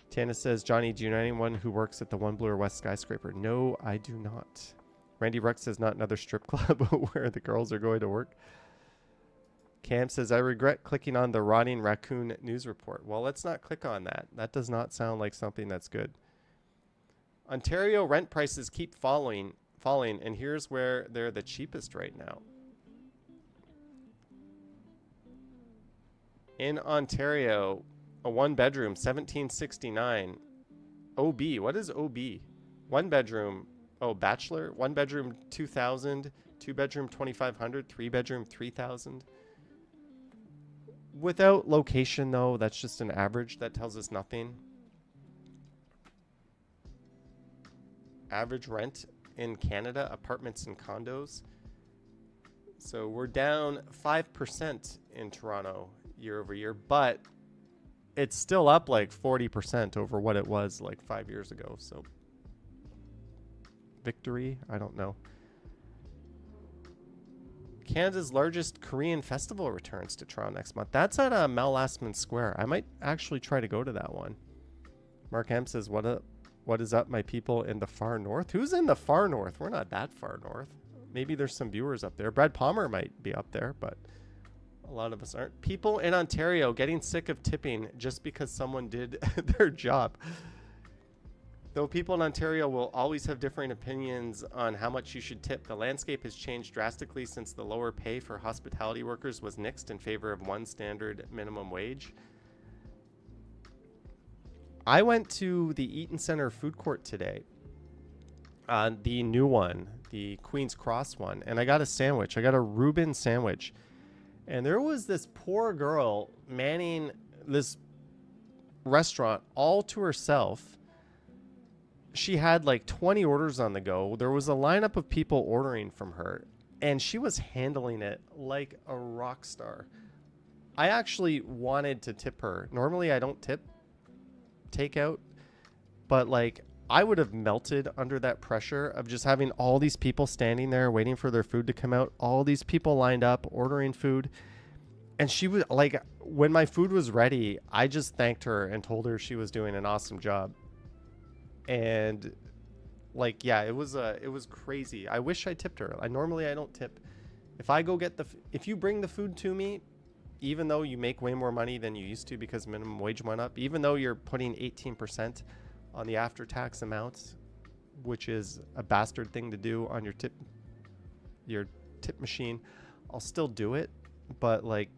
Tana says, Johnny, do you know anyone who works at the One Bloor West skyscraper? No, I do not. Randy Ruck says, not another strip club where the girls are going to work. Cam says, I regret clicking on the rotting raccoon news report. Well, let's not click on that. That does not sound like something that's good. Ontario rent prices keep falling, and here's where they're the cheapest right now. In Ontario, a 1 bedroom, $1,769. OB, what is OB? 1 bedroom, oh, bachelor, 1 bedroom 2,000, 2 bedroom 2,500, 3 bedroom 3,000. Without location though, that's just an average. That tells us nothing. Average rent in Canada, apartments and condos. So we're down 5% in Toronto year over year, but it's still up like 40% over what it was like 5 years ago. So victory, I don't know. Canada's largest Korean festival returns to Toronto next month. That's at Mel Lastman Square. I might actually try to go to that one. Mark M says, what is up, my people in the far north? Who's in the far north? We're not that far north. Maybe there's some viewers up there. Brad Palmer might be up there, but a lot of us aren't. People in Ontario getting sick of tipping just because someone did their job. Though people in Ontario will always have differing opinions on how much you should tip, the landscape has changed drastically since the lower pay for hospitality workers was nixed in favor of one standard minimum wage. I went to the Eaton Center food court today, the new one, the Queen's Cross one, and I got a sandwich. I got a Reuben sandwich. And there was this poor girl manning this restaurant all to herself. She had like 20 orders on the go. There was a lineup of people ordering from her, and she was handling it like a rock star. I actually wanted to tip her. Normally I don't tip takeout, but like I would have melted under that pressure of just having all these people standing there waiting for their food to come out, all these people lined up ordering food. And she was like, when my food was ready, I just thanked her and told her she was doing an awesome job. And like, yeah, it was crazy. I wish I tipped her. Normally I don't tip. If I go get if you bring the food to me, even though you make way more money than you used to because minimum wage went up, even though you're putting 18% on the after-tax amounts, which is a bastard thing to do on your tip machine, I'll still do it. But like,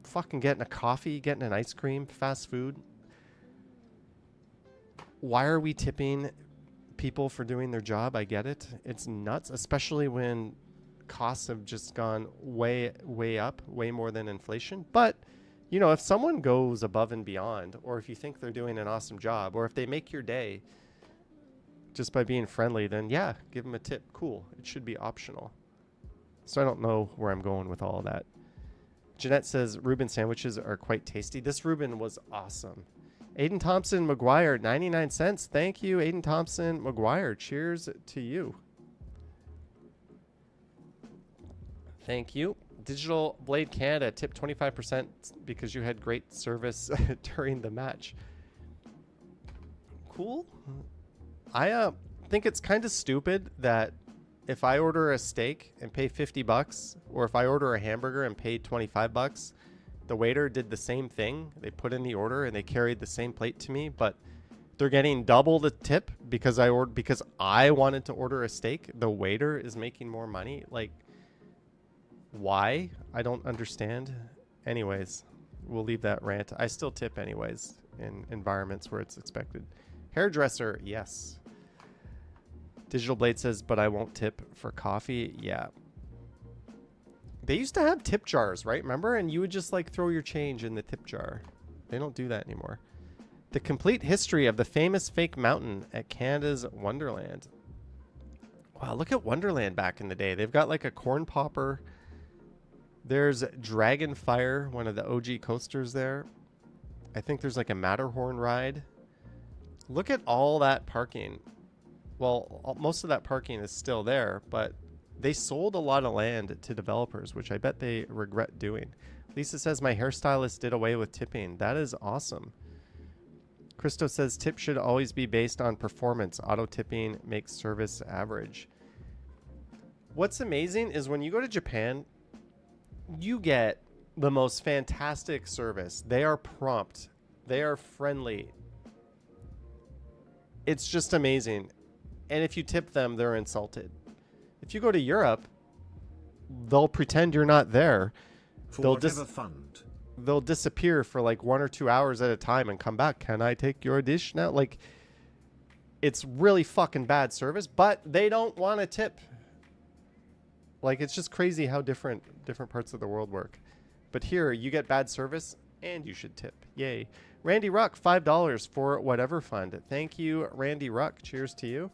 fucking getting a coffee, getting an ice cream, fast food. Why are we tipping people for doing their job? I get it. It's nuts, especially when costs have just gone way up, way more than inflation. But, you know, if someone goes above and beyond, or if you think they're doing an awesome job, or if they make your day just by being friendly, then yeah, give them a tip. Cool. It should be optional. So I don't know where I'm going with all of that. Jeanette says Reuben sandwiches are quite tasty. This Reuben was awesome. Aiden Thompson McGuire, 99 cents. Thank you, Aiden Thompson McGuire. Cheers to you. Thank you. Digital Blade Canada tipped 25% because you had great service during the match. Cool. I think it's kind of stupid that if I order a steak and pay $50, or if I order a hamburger and pay $25, the waiter did the same thing. They put in the order and they carried the same plate to me, but they're getting double the tip because I wanted to order a steak. The waiter is making more money. Like, why? I don't understand. Anyways, we'll leave that rant. I still tip anyways in environments where it's expected. Hairdresser, yes. Digital Blade says, but I won't tip for coffee. Yeah. They used to have tip jars, right? Remember? And you would just like throw your change in the tip jar. They don't do that anymore. The complete history of the famous fake mountain at Canada's Wonderland. Wow, look at Wonderland back in the day. They've got like a corn popper. There's Dragonfire, one of the OG coasters there. I think there's like a Matterhorn ride. Look at all that parking. Well, most of that parking is still there, but they sold a lot of land to developers, which I bet they regret doing. Lisa says, my hairstylist did away with tipping. That is awesome. Christo says, tip should always be based on performance. Auto tipping makes service average. What's amazing is when you go to Japan, you get the most fantastic service. They are prompt. They are friendly. It's just amazing. And if you tip them, they're insulted. If you go to Europe, they'll pretend you're not there. They'll disappear for like 1 or 2 hours at a time and come back. Can I take your dish now? Like, It's really fucking bad service, but they don't want to tip. Like, it's just crazy how different parts of the world work. But here, you get bad service, and you should tip. Yay. Randy Ruck, $5 for whatever fund. Thank you, Randy Ruck. Cheers to you.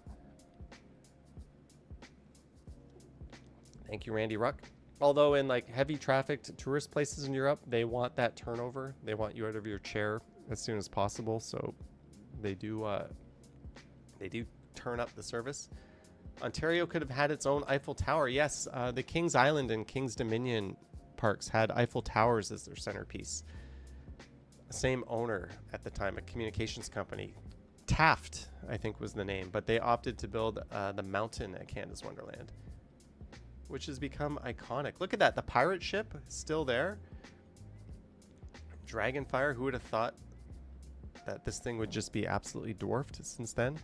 Thank you, Randy Ruck. Although in like heavy trafficked tourist places in Europe, they want that turnover. They want you out of your chair as soon as possible. So they do turn up the service. Ontario could have had its own Eiffel Tower. Yes, the Kings Island and Kings Dominion parks had Eiffel Towers as their centerpiece. Same owner at the time, a communications company. Taft, I think was the name, but they opted to build the mountain at Canada's Wonderland, which has become iconic. Look at that, the pirate ship is still there. Dragonfire, who would have thought that this thing would just be absolutely dwarfed since then?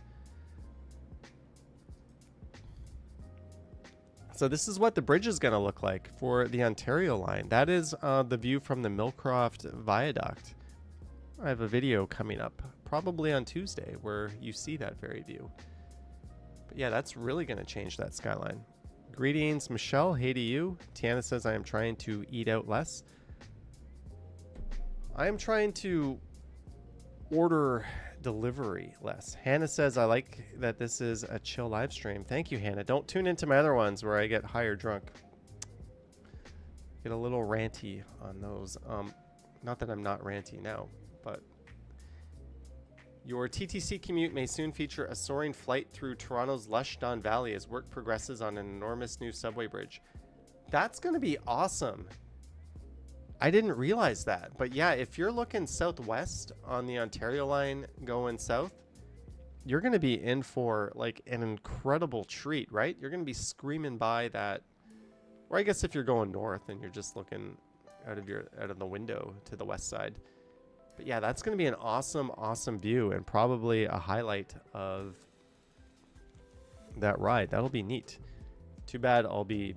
So this is what the bridge is going to look like for the Ontario line. That is the view from the Millcroft Viaduct. I have a video coming up, probably on Tuesday, where you see that very view. But yeah, that's really going to change that skyline. Greetings, Michelle. Hey to you. Tiana says, I am trying to eat out less. I am trying to order delivery less. Hannah says, I like that this is a chill live stream. Thank you, Hannah. Don't tune into my other ones where I get high or drunk. Get a little ranty on those. Not that I'm not ranty now, but your TTC commute may soon feature a soaring flight through Toronto's lush Don Valley as work progresses on an enormous new subway bridge. That's going to be awesome. I didn't realize that. But yeah, if you're looking southwest on the Ontario line going south, you're going to be in for like an incredible treat, right? You're going to be screaming by that. Or I guess if you're going north and you're just looking out of the window to the west side. But yeah, that's going to be an awesome, awesome view and probably a highlight of that ride. That'll be neat. Too bad I'll be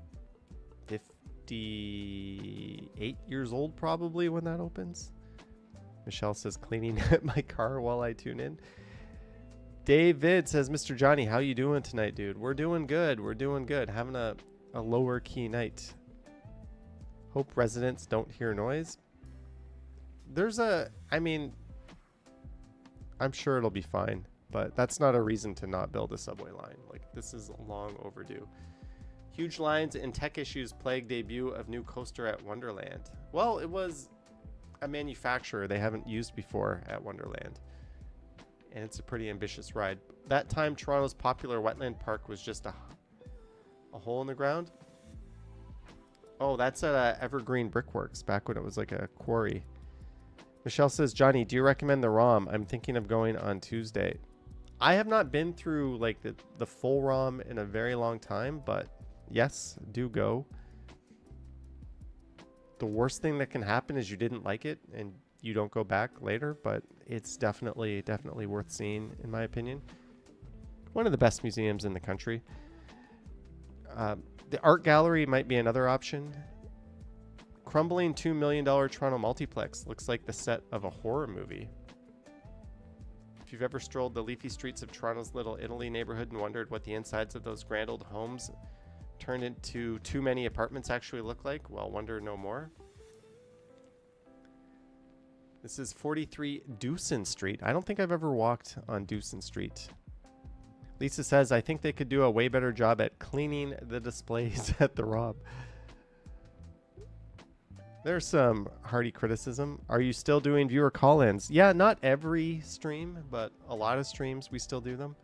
58 years old probably when that opens. Michelle says, cleaning my car while I tune in. David says, Mr. Johnny, how you doing tonight, dude? We're doing good. We're doing good. Having a lower key night. Hope residents don't hear noise. I'm sure it'll be fine, but that's not a reason to not build a subway line. Like, this is long overdue. Huge lines and tech issues plague debut of new coaster at Wonderland. Well, it was a manufacturer they haven't used before at Wonderland, and it's a pretty ambitious ride. That time, Toronto's popular wetland park was just a hole in the ground. Oh, that's at Evergreen Brickworks, back when it was like a quarry. Michelle says, Johnny, do you recommend the ROM? I'm thinking of going on Tuesday. I have not been through like the full ROM in a very long time, but yes, do go. The worst thing that can happen is you didn't like it and you don't go back later, but it's definitely worth seeing, in my opinion. One of the best museums in the country. The art gallery might be another option. Crumbling $2 million Toronto multiplex looks like the set of a horror movie. If you've ever strolled the leafy streets of Toronto's Little Italy neighborhood and wondered what the insides of those grand old homes turned into too many apartments actually look like, well, wonder no more. This is 43 Dewson Street. I don't think I've ever walked on Dewson Street. Lisa says, I think they could do a way better job at cleaning the displays at the Rob. There's some hearty criticism. Are you still doing viewer call-ins? Yeah, not every stream, but a lot of streams we still do them.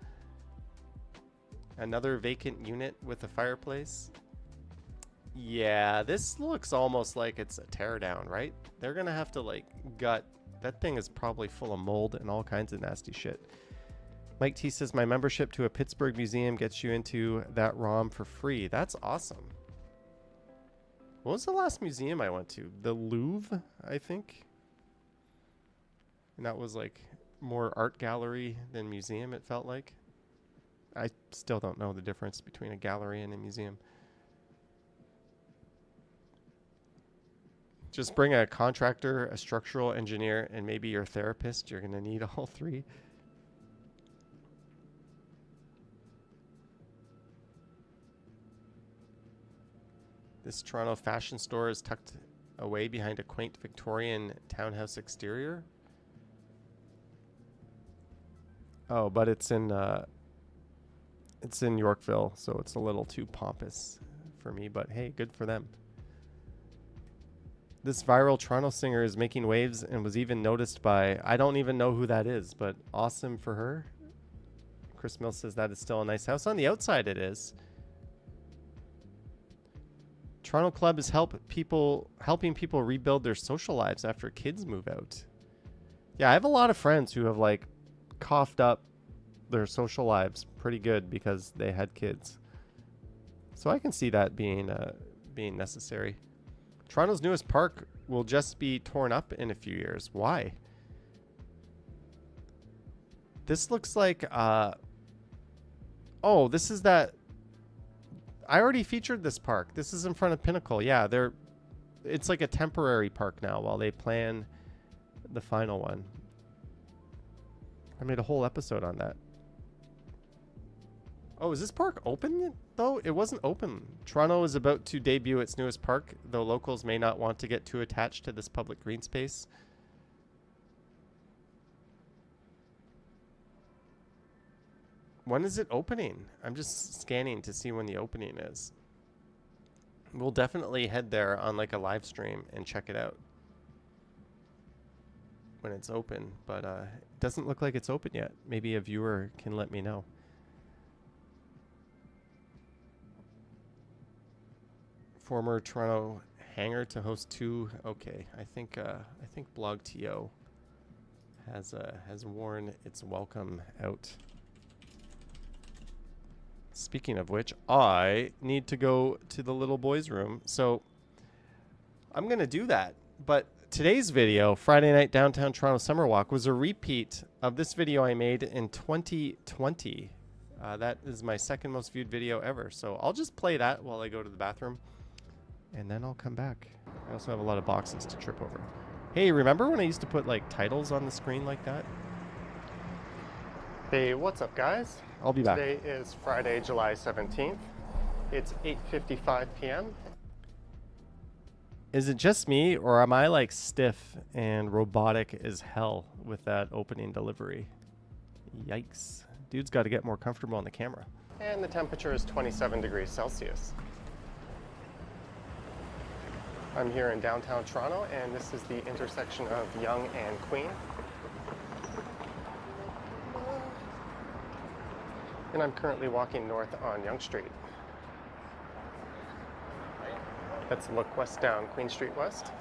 Another vacant unit with a fireplace. Yeah, this looks almost like it's a teardown, right? They're gonna have to like gut. That thing is probably full of mold and all kinds of nasty shit. Mike T says, my membership to a Pittsburgh museum gets you into that ROM for free. That's awesome. What was the last museum I went to? The Louvre, I think. And that was like more art gallery than museum, it felt like. I still don't know the difference between a gallery and a museum. Just bring a contractor, a structural engineer, and maybe your therapist. You're going to need all three. This Toronto fashion store is tucked away behind a quaint Victorian townhouse exterior. Oh, but it's in Yorkville, so it's a little too pompous for me, but hey, good for them. This viral Toronto singer is making waves and was even noticed by, I don't even know who that is, but awesome for her. Chris Mills says that is still a nice house. On the outside it is. Toronto Club is helping people rebuild their social lives after kids move out. Yeah, I have a lot of friends who have like coughed up their social lives pretty good because they had kids. So I can see that being necessary. Toronto's newest park will just be torn up in a few years. Why? This looks like oh, this is that. I already featured this park. This is in front of Pinnacle. Yeah, it's like a temporary park now while they plan the final one. I made a whole episode on that. Oh, is this park open yet, though? It wasn't open. Toronto is about to debut its newest park, though locals may not want to get too attached to this public green space. When is it opening? I'm just scanning to see when the opening is. We'll definitely head there on like a live stream and check it out when it's open, but it doesn't look like it's open yet. Maybe a viewer can let me know. Former Toronto hangar to host two. Okay, I think BlogTO has worn its welcome out. Speaking of which, I need to go to the little boys' room, so I'm gonna do that. But today's video, Friday Night Downtown Toronto Summer Walk, was a repeat of this video I made in 2020. That is my second most viewed video ever. So I'll just play that while I go to the bathroom, and then I'll come back. I also have a lot of boxes to trip over. Hey, remember when I used to put like titles on the screen like that? Hey, what's up, guys? I'll be back. Today is Friday, July 17th. It's 8:55 p.m. Is it just me, or am I like stiff and robotic as hell with that opening delivery? Yikes. Dude's got to get more comfortable on the camera. And the temperature is 27 degrees Celsius. I'm here in downtown Toronto, and this is the intersection of Yonge and Queen. And I'm currently walking north on Yonge Street. Let's look west down Queen Street West.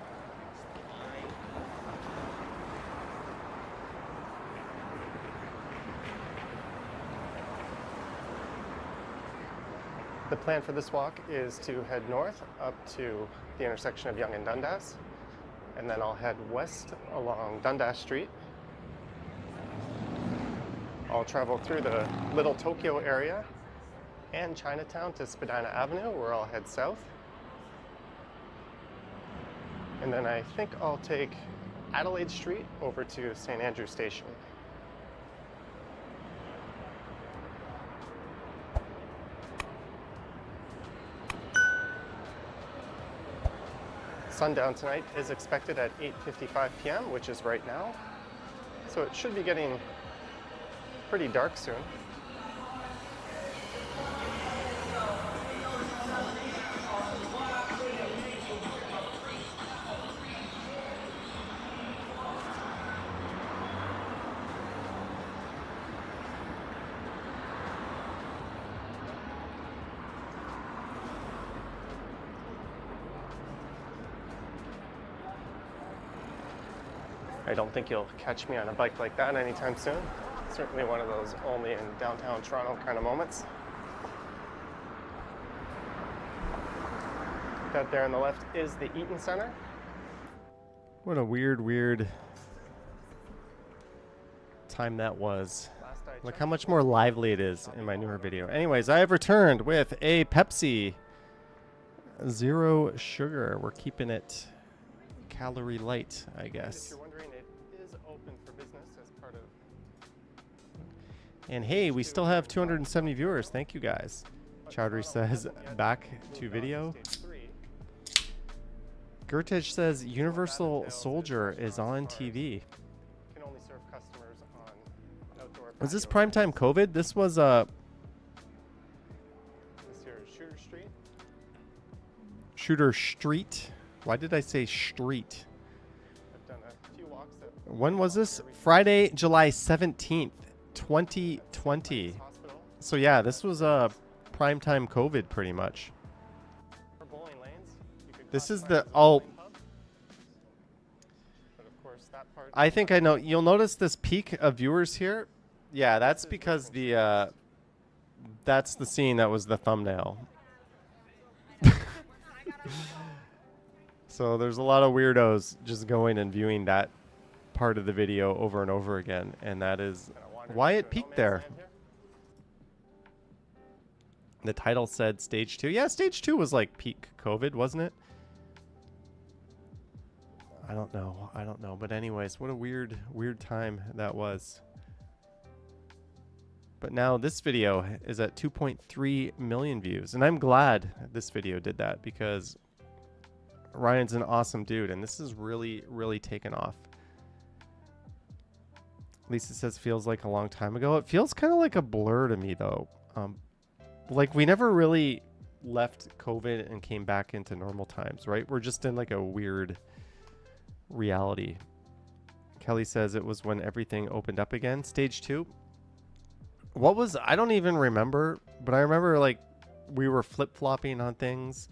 The plan for this walk is to head north up to the intersection of Yonge and Dundas, and then I'll head west along Dundas Street. I'll travel through the Little Tokyo area and Chinatown to Spadina Avenue, where I'll head south. And then I think I'll take Adelaide Street over to St. Andrew Station. Sundown tonight is expected at 8:55 p.m., which is right now. So it should be getting pretty dark soon. I don't think you'll catch me on a bike like that anytime soon. Certainly one of those only in downtown Toronto kind of moments. That there on the left is the Eaton Centre. What a weird time that was. Look how much more lively it is in my newer video. Anyways, I have returned with a Pepsi Zero Sugar. We're keeping it calorie light, I guess. If you're wondering, it is open for business as part of... And hey, we still have 270 viewers. Thank you guys. Chowdhury says back to video. Gertich says Universal Soldier is on TV. Can only serve customers on outdoor. Was this patio primetime areas. COVID? This was This here is Shooter Street. Shooter Street. Why did I say street? I've done a few walks at When was this? Friday, July 17th, 2020. hospital So yeah, this was primetime COVID pretty much. or bowling lanes. You could This is classify the it as a oh, bowling pub. But of course, that part I think I know. You'll notice this peak of viewers here. Yeah, that's because the that's the scene that was the thumbnail. So there's a lot of weirdos just going and viewing that part of the video over and over again, and that is why it peaked there. The title said stage 2. Yeah, stage 2 was like peak COVID, wasn't it? I don't know. But anyways, what a weird time that was. But now this video is at 2.3 million views. And I'm glad this video did that because Ryan's an awesome dude. And this is really, really taken off. Lisa says feels like a long time ago. It feels kind of like a blur to me though. Like we never really left COVID and came back into normal times, right? We're just in like a weird reality. Kelly says it was when everything opened up again. Stage 2. What was, I don't even remember, but I remember like we were flip-flopping on things.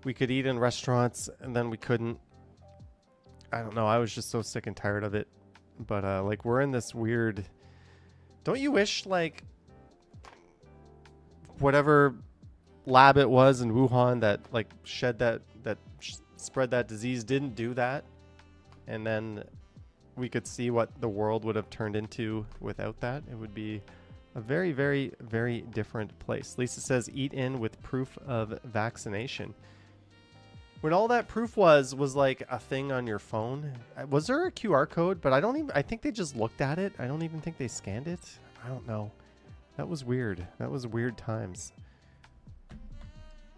We could eat in restaurants and then we couldn't. I don't know. I was just so sick and tired of it. But like we're in this weird, don't you wish like whatever lab it was in Wuhan that like spread that disease didn't do that, and then we could see what the world would have turned into without that? It would be a very, very, very different place. Lisa says eat in with proof of vaccination. When all that proof was like a thing on your phone. Was there a QR code? But I think they just looked at it. I don't even think they scanned it. I don't know. That was weird. That was weird times.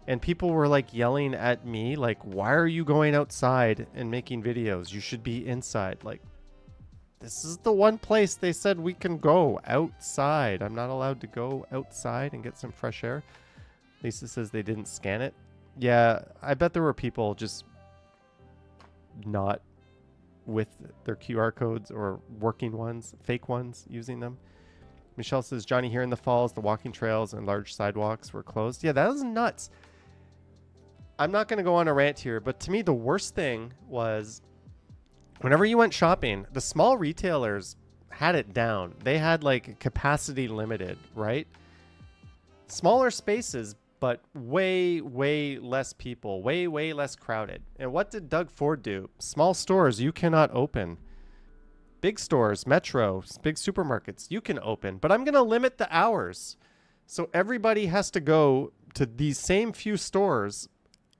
And people were like yelling at me, like, why are you going outside and making videos? You should be inside. Like, this is the one place they said we can go outside. I'm not allowed to go outside and get some fresh air. Lisa says they didn't scan it. Yeah, I bet there were people just not with their QR codes or working ones, fake ones, using them. Michelle says, Johnny, here in the falls, the walking trails and large sidewalks were closed. Yeah, that was nuts. I'm not going to go on a rant here, but to me, the worst thing was whenever you went shopping, the small retailers had it down. They had like capacity limited, right? Smaller spaces, but way, way less people, way, way less crowded. And what did Doug Ford do? Small stores you cannot open. Big stores, Metro, big supermarkets, you can open. But I'm going to limit the hours. So everybody has to go to these same few stores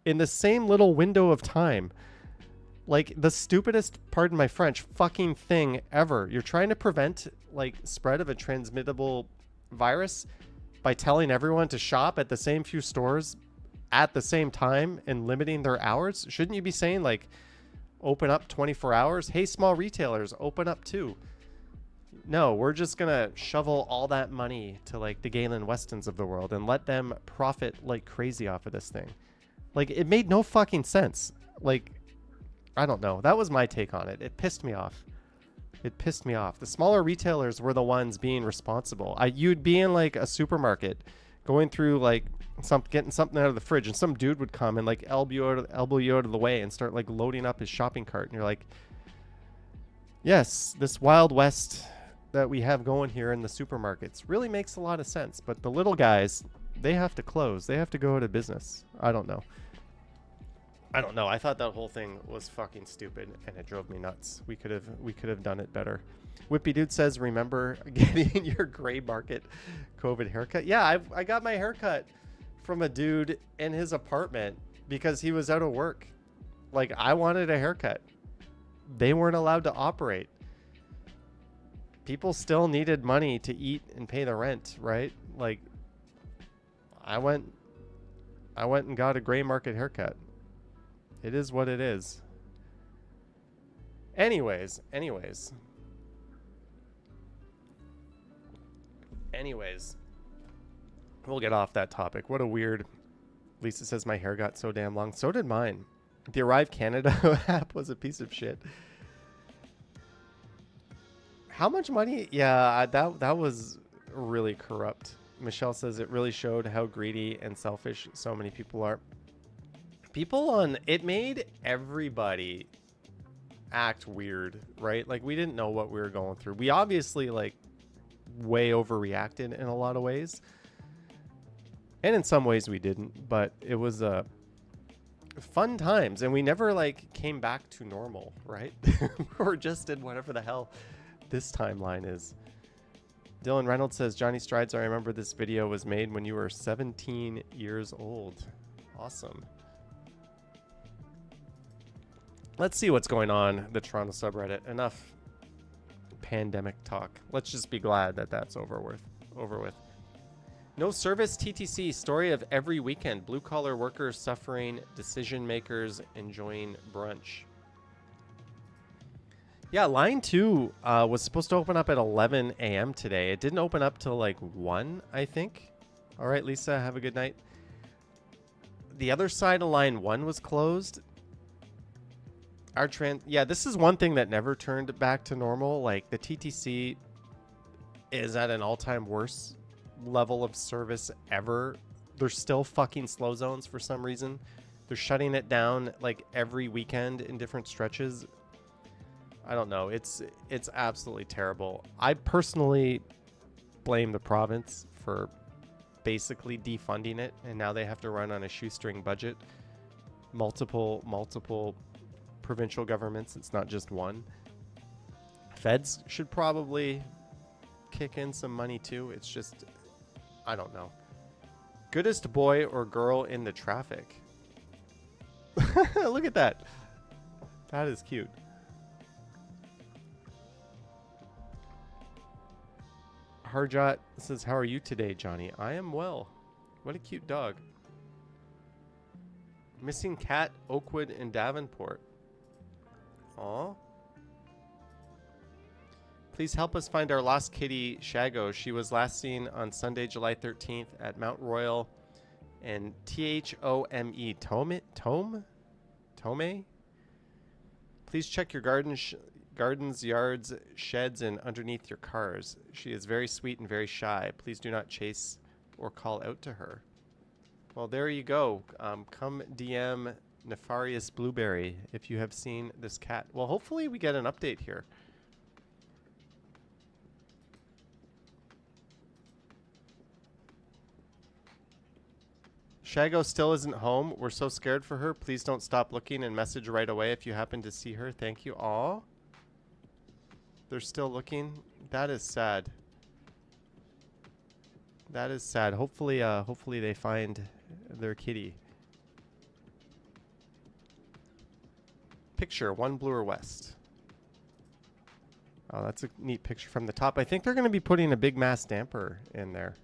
in the same little window of time. Like the stupidest, pardon my French, fucking thing ever. You're trying to prevent like spread of a transmittable virus by telling everyone to shop at the same few stores at the same time and limiting their hours. Shouldn't you be saying like open up 24 hours? Hey, small retailers, open up too. No, we're just gonna shovel all that money to like the Galen Westons of the world and let them profit like crazy off of this thing. Like it made no fucking sense. Like, I don't know. That was my take on it. It pissed me off. It pissed me off. The smaller retailers were the ones being responsible. You'd be in like a supermarket going through like getting something out of the fridge, and some dude would come and like elbow you out of the way and start like loading up his shopping cart. And you're like, yes, this Wild West that we have going here in the supermarkets really makes a lot of sense. But the little guys, they have to close. They have to go out of business. I don't know. I thought that whole thing was fucking stupid, and it drove me nuts. We could have done it better. Whippy Dude says, remember getting your gray market COVID haircut? Yeah, I got my haircut from a dude in his apartment because he was out of work. Like, I wanted a haircut. They weren't allowed to operate. People still needed money to eat and pay the rent, right? Like, I went and got a gray market haircut. It is what it is. Anyways. We'll get off that topic. What a weird... Lisa says my hair got so damn long. So did mine. The Arrive Canada app was a piece of shit. How much money? Yeah, that was really corrupt. Michelle says it really showed how greedy and selfish so many people are. People on... It made everybody act weird, right? Like, we didn't know what we were going through. We obviously, like, way overreacted in a lot of ways. And in some ways we didn't, but it was fun times, and we never like came back to normal, right? Or just did whatever the hell this timeline is. Dylan Reynolds says, Johnny Strides, I remember this video was made when you were 17 years old. Awesome. Let's see what's going on the Toronto subreddit. Enough pandemic talk. Let's just be glad that that's over with. No service TTC, story of every weekend. Blue collar workers suffering, decision makers enjoying brunch. Yeah, line 2 was supposed to open up at 11 a.m. today. It didn't open up till like 1, I think. All right, Lisa, have a good night. The other side of line 1 was closed. Yeah, this is one thing that never turned back to normal. Like, the TTC is at an all-time worst level of service ever. There's still fucking slow zones for some reason. They're shutting it down like every weekend in different stretches. I don't know. It's absolutely terrible. I personally blame the province for basically defunding it, and now they have to run on a shoestring budget. Multiple provincial governments. It's not just one. Feds should probably kick in some money too. It's just, I don't know. Goodest boy or girl in the traffic. Look at that. That is cute. Harjot says, how are you today, Johnny? I am well. What a cute dog. Missing cat, Oakwood and Davenport. Aw. Please help us find our lost kitty, Shago. She was last seen on Sunday, July 13th at Mount Royal and Thome. Tome? Please check your gardens, yards, sheds, and underneath your cars. She is very sweet and very shy. Please do not chase or call out to her. Well, there you go. Come DM Nefarious Blueberry if you have seen this cat. Well, hopefully we get an update here. Shago still isn't home. We're so scared for her. Please don't stop looking and message right away if you happen to see her. Thank you all. They're still looking. That is sad. That is sad. Hopefully they find their kitty. Picture, One Bloor West. Oh, that's a neat picture from the top. I think they're going to be putting a big mass damper in there.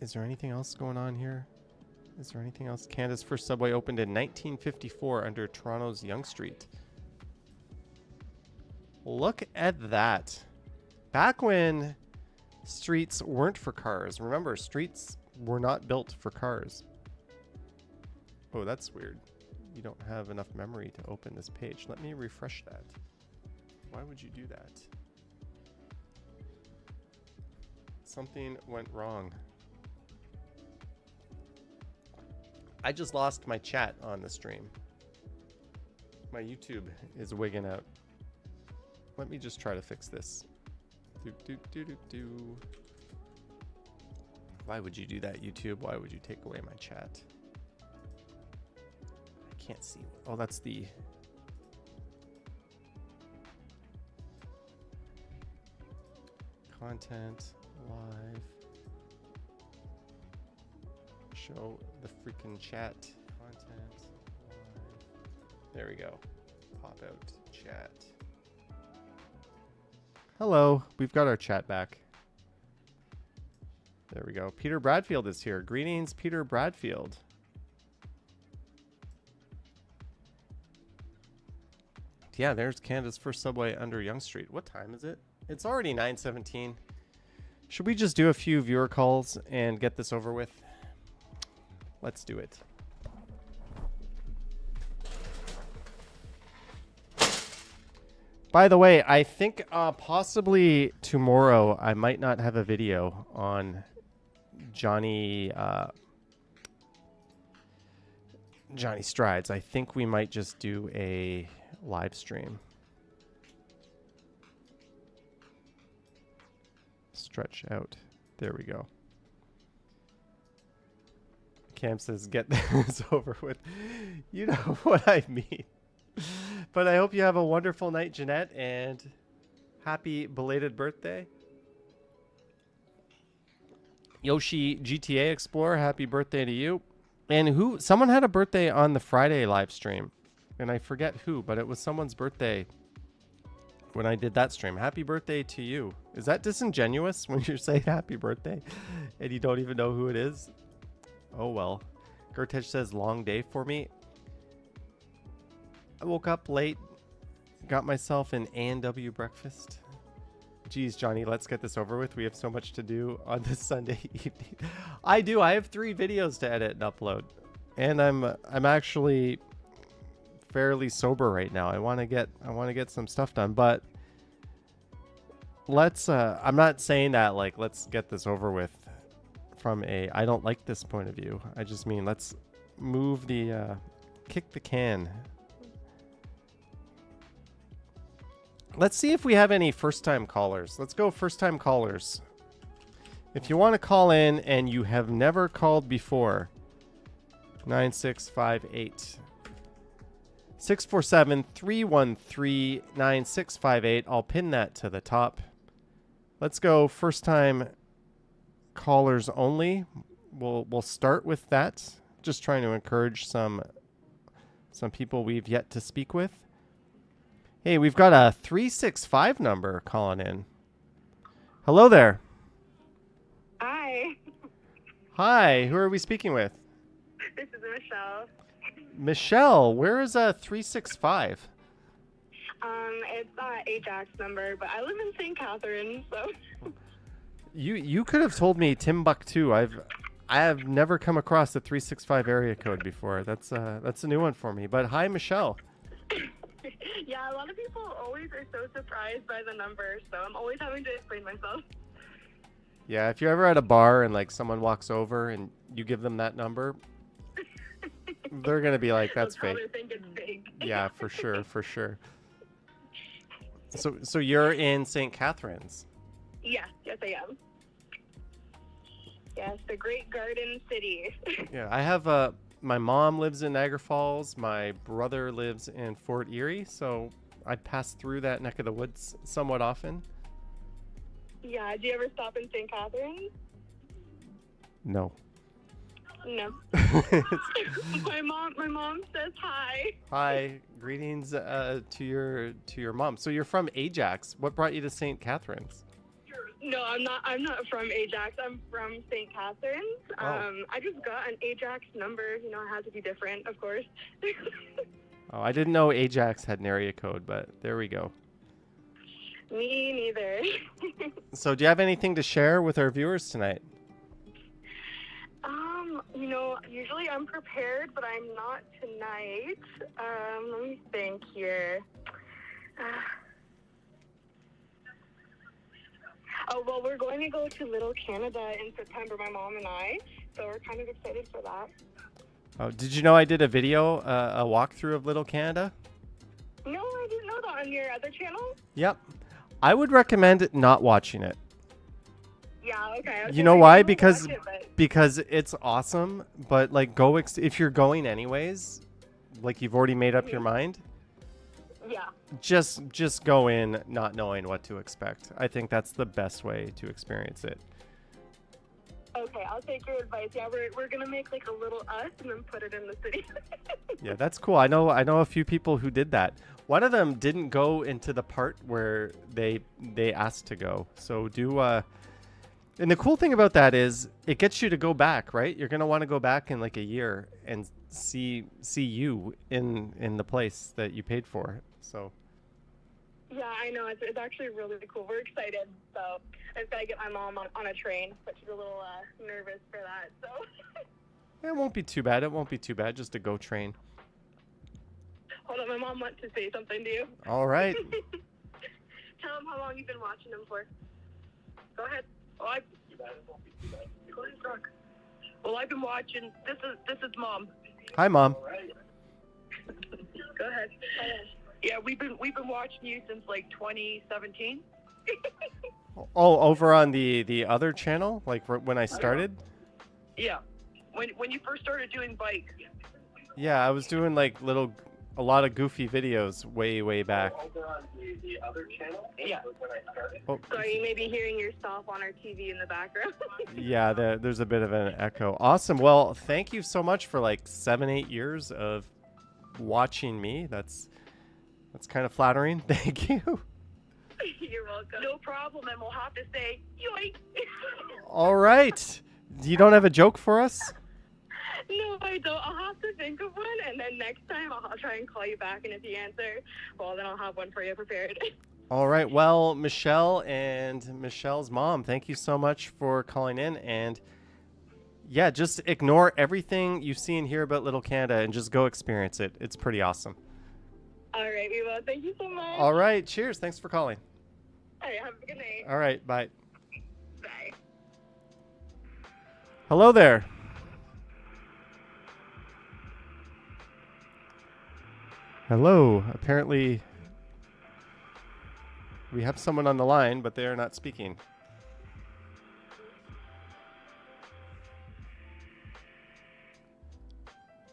Is there anything else going on here? Is there anything else? Canada's first subway opened in 1954 under Toronto's Yonge Street. Look at that. Back when streets weren't for cars. Remember, streets were not built for cars. Oh, that's weird. You don't have enough memory to open this page. Let me refresh that. Why would you do that? Something went wrong. I just lost my chat on the stream. My YouTube is wigging out. Let me just try to fix this. Why would you do that, YouTube? Why would you take away my chat? I can't see. Oh, that's the... Content, live. Show the freaking chat. Content, live. There we go. Pop out chat. Hello, we've got our chat back. There we go. Peter Bradfield is here. Greetings, Peter Bradfield. Yeah, there's Canada's first subway under Yonge Street. What time is it? It's already 9:17. Should we just do a few viewer calls and get this over with? Let's do it. By the way, I think possibly tomorrow I might not have a video on Johnny Strides. I think we might just do a live stream. Stretch out. There we go. Cam says, get this over with. You know what I mean. But I hope you have a wonderful night, Jeanette, and happy belated birthday. Yoshi GTA Explorer, happy birthday to you. And someone had a birthday on the Friday live stream, and I forget who, but it was someone's birthday when I did that stream. Happy birthday to you. Is that disingenuous when you say happy birthday and you don't even know who it is? Oh well. Gertej says, long day for me. I woke up late, got myself an A&W breakfast. Geez, Johnny, let's get this over with. We have so much to do on this Sunday evening. I do. I have 3 videos to edit and upload, and I'm actually fairly sober right now. I want to get some stuff done, but let's. I'm not saying that like let's get this over with from a I don't like this point of view. I just mean let's move the kick the can. Let's see if we have any first-time callers. Let's go first-time callers. If you want to call in and you have never called before, 9658. 647-313-9658. I'll pin that to the top. Let's go first-time callers only. We'll start with that. Just trying to encourage some people we've yet to speak with. Hey, we've got a 365 number calling in. Hello there. Hi. Hi, who are we speaking with? This is Michelle. Michelle, where is a 365? It's Ajax number, but I live in St. Catharines, so. You could have told me Timbuktu. I have never come across the 365 area code before. That's a new one for me. But hi, Michelle. Yeah, a lot of people always are so surprised by the number, so I'm always having to explain myself. Yeah, if you're ever at a bar and like someone walks over and you give them that number, they're gonna be like, "That's fake." They'll think it's fake. Yeah, for sure, for sure. So you're in St. Catharines? Yes, I am. Yes, the Great Garden City. Yeah, I have my mom lives in Niagara Falls. My brother lives in Fort Erie, so I pass through that neck of the woods somewhat often. Yeah, do you ever stop in St. Catharines? No. No. my mom says hi. Hi, greetings to your mom. So you're from Ajax. What brought you to St. Catharines? No, I'm not from Ajax. I'm from St. Catharines. Oh. I just got an Ajax number. You know, it has to be different, of course. Oh, I didn't know Ajax had an area code, but there we go. Me neither. So do you have anything to share with our viewers tonight? You know, usually I'm prepared, but I'm not tonight. Let me think here. Well, we're going to go to Little Canada in September, my mom and I, so we're kind of excited for that. Oh, did you know I did a video, a walkthrough of Little Canada? No, I didn't know that on your other channel. Yep. I would recommend not watching it. Yeah, okay. You know why? Because it's awesome, but like if you're going anyways, like you've already made up your mind. Yeah. Just go in not knowing what to expect. I think that's the best way to experience it. Okay, I'll take your advice. Yeah, we're gonna make like a little us and then put it in the city. Yeah, that's cool. I know a few people who did that. One of them didn't go into the part where they asked to go. So And the cool thing about that is it gets you to go back, right? You're gonna want to go back in like a year and see you in the place that you paid for. So. Yeah, I know. It's actually really cool. We're excited. So I just got to get my mom on a train, but she's a little nervous for that. So It won't be too bad. It won't be too bad. Just a go train. hold on, my mom wants to say something to you. All right. Tell him how long you've been watching him for. Go ahead. Go ahead, Brock. Well, I've been watching. This is Mom. Hi, Mom. Go ahead. Yeah, we've been watching you since like 2017. Oh, over on the other channel, like when I started. Yeah, when you first started doing bike. Yeah, I was doing like a lot of goofy videos way back. Over on the other channel. Yeah. When I started. Oh, Sorry, you may be hearing yourself on our TV in the background. yeah, there's a bit of an echo. Awesome. Well, thank you so much for like 7-8 years of watching me. That's kind of flattering. Thank you. You're welcome. No problem, and we'll have to say yoink. All right. You don't have a joke for us? No, I don't. I'll have to think of one, and then next time I'll try and call you back, and if you answer, well, then I'll have one for you prepared. All right. Well, Michelle and Michelle's mom, thank you so much for calling in. And yeah, just ignore everything you see and hear about Little Canada and just go experience it. It's pretty awesome. All right, we will. Thank you so much. All right. Cheers. Thanks for calling. All right, have a good night. All right. Bye. Bye. Hello there. Hello. Apparently, we have someone on the line, but they are not speaking.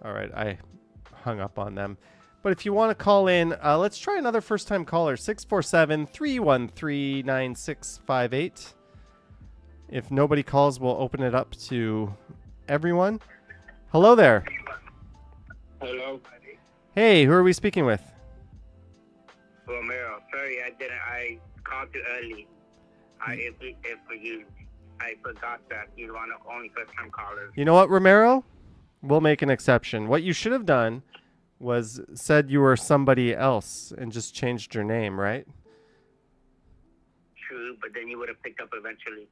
All right. I hung up on them. But if you want to call in, let's try another first-time caller, 647-313-9658. If nobody calls, we'll open it up to everyone. Hello there. Hello. Hey, who are we speaking with? Romero. Sorry, I called too early. I forgot that you're one of only first-time callers. You know what, Romero? We'll make an exception. What you should have done was said you were somebody else and just changed your name, right? True, but then you would have picked up eventually.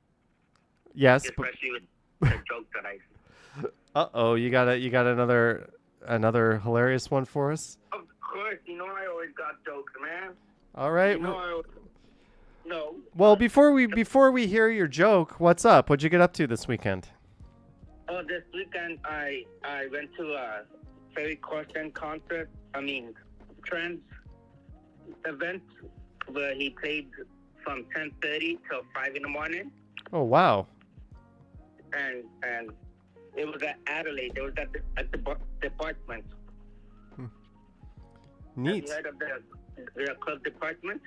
Yes. Especially with the joke that I. Uh-oh, you got another hilarious one for us? Of course, you know I always got jokes, man. All right. You know no. Well, before we hear your joke, what's up? What'd you get up to this weekend? Oh, this weekend I went to a Ferry Corsten concert. Trans event where he played from 10:30 till 5 in the morning. Oh wow! And it was at Adelaide. It was at the department. Neat. Have you heard of the club department?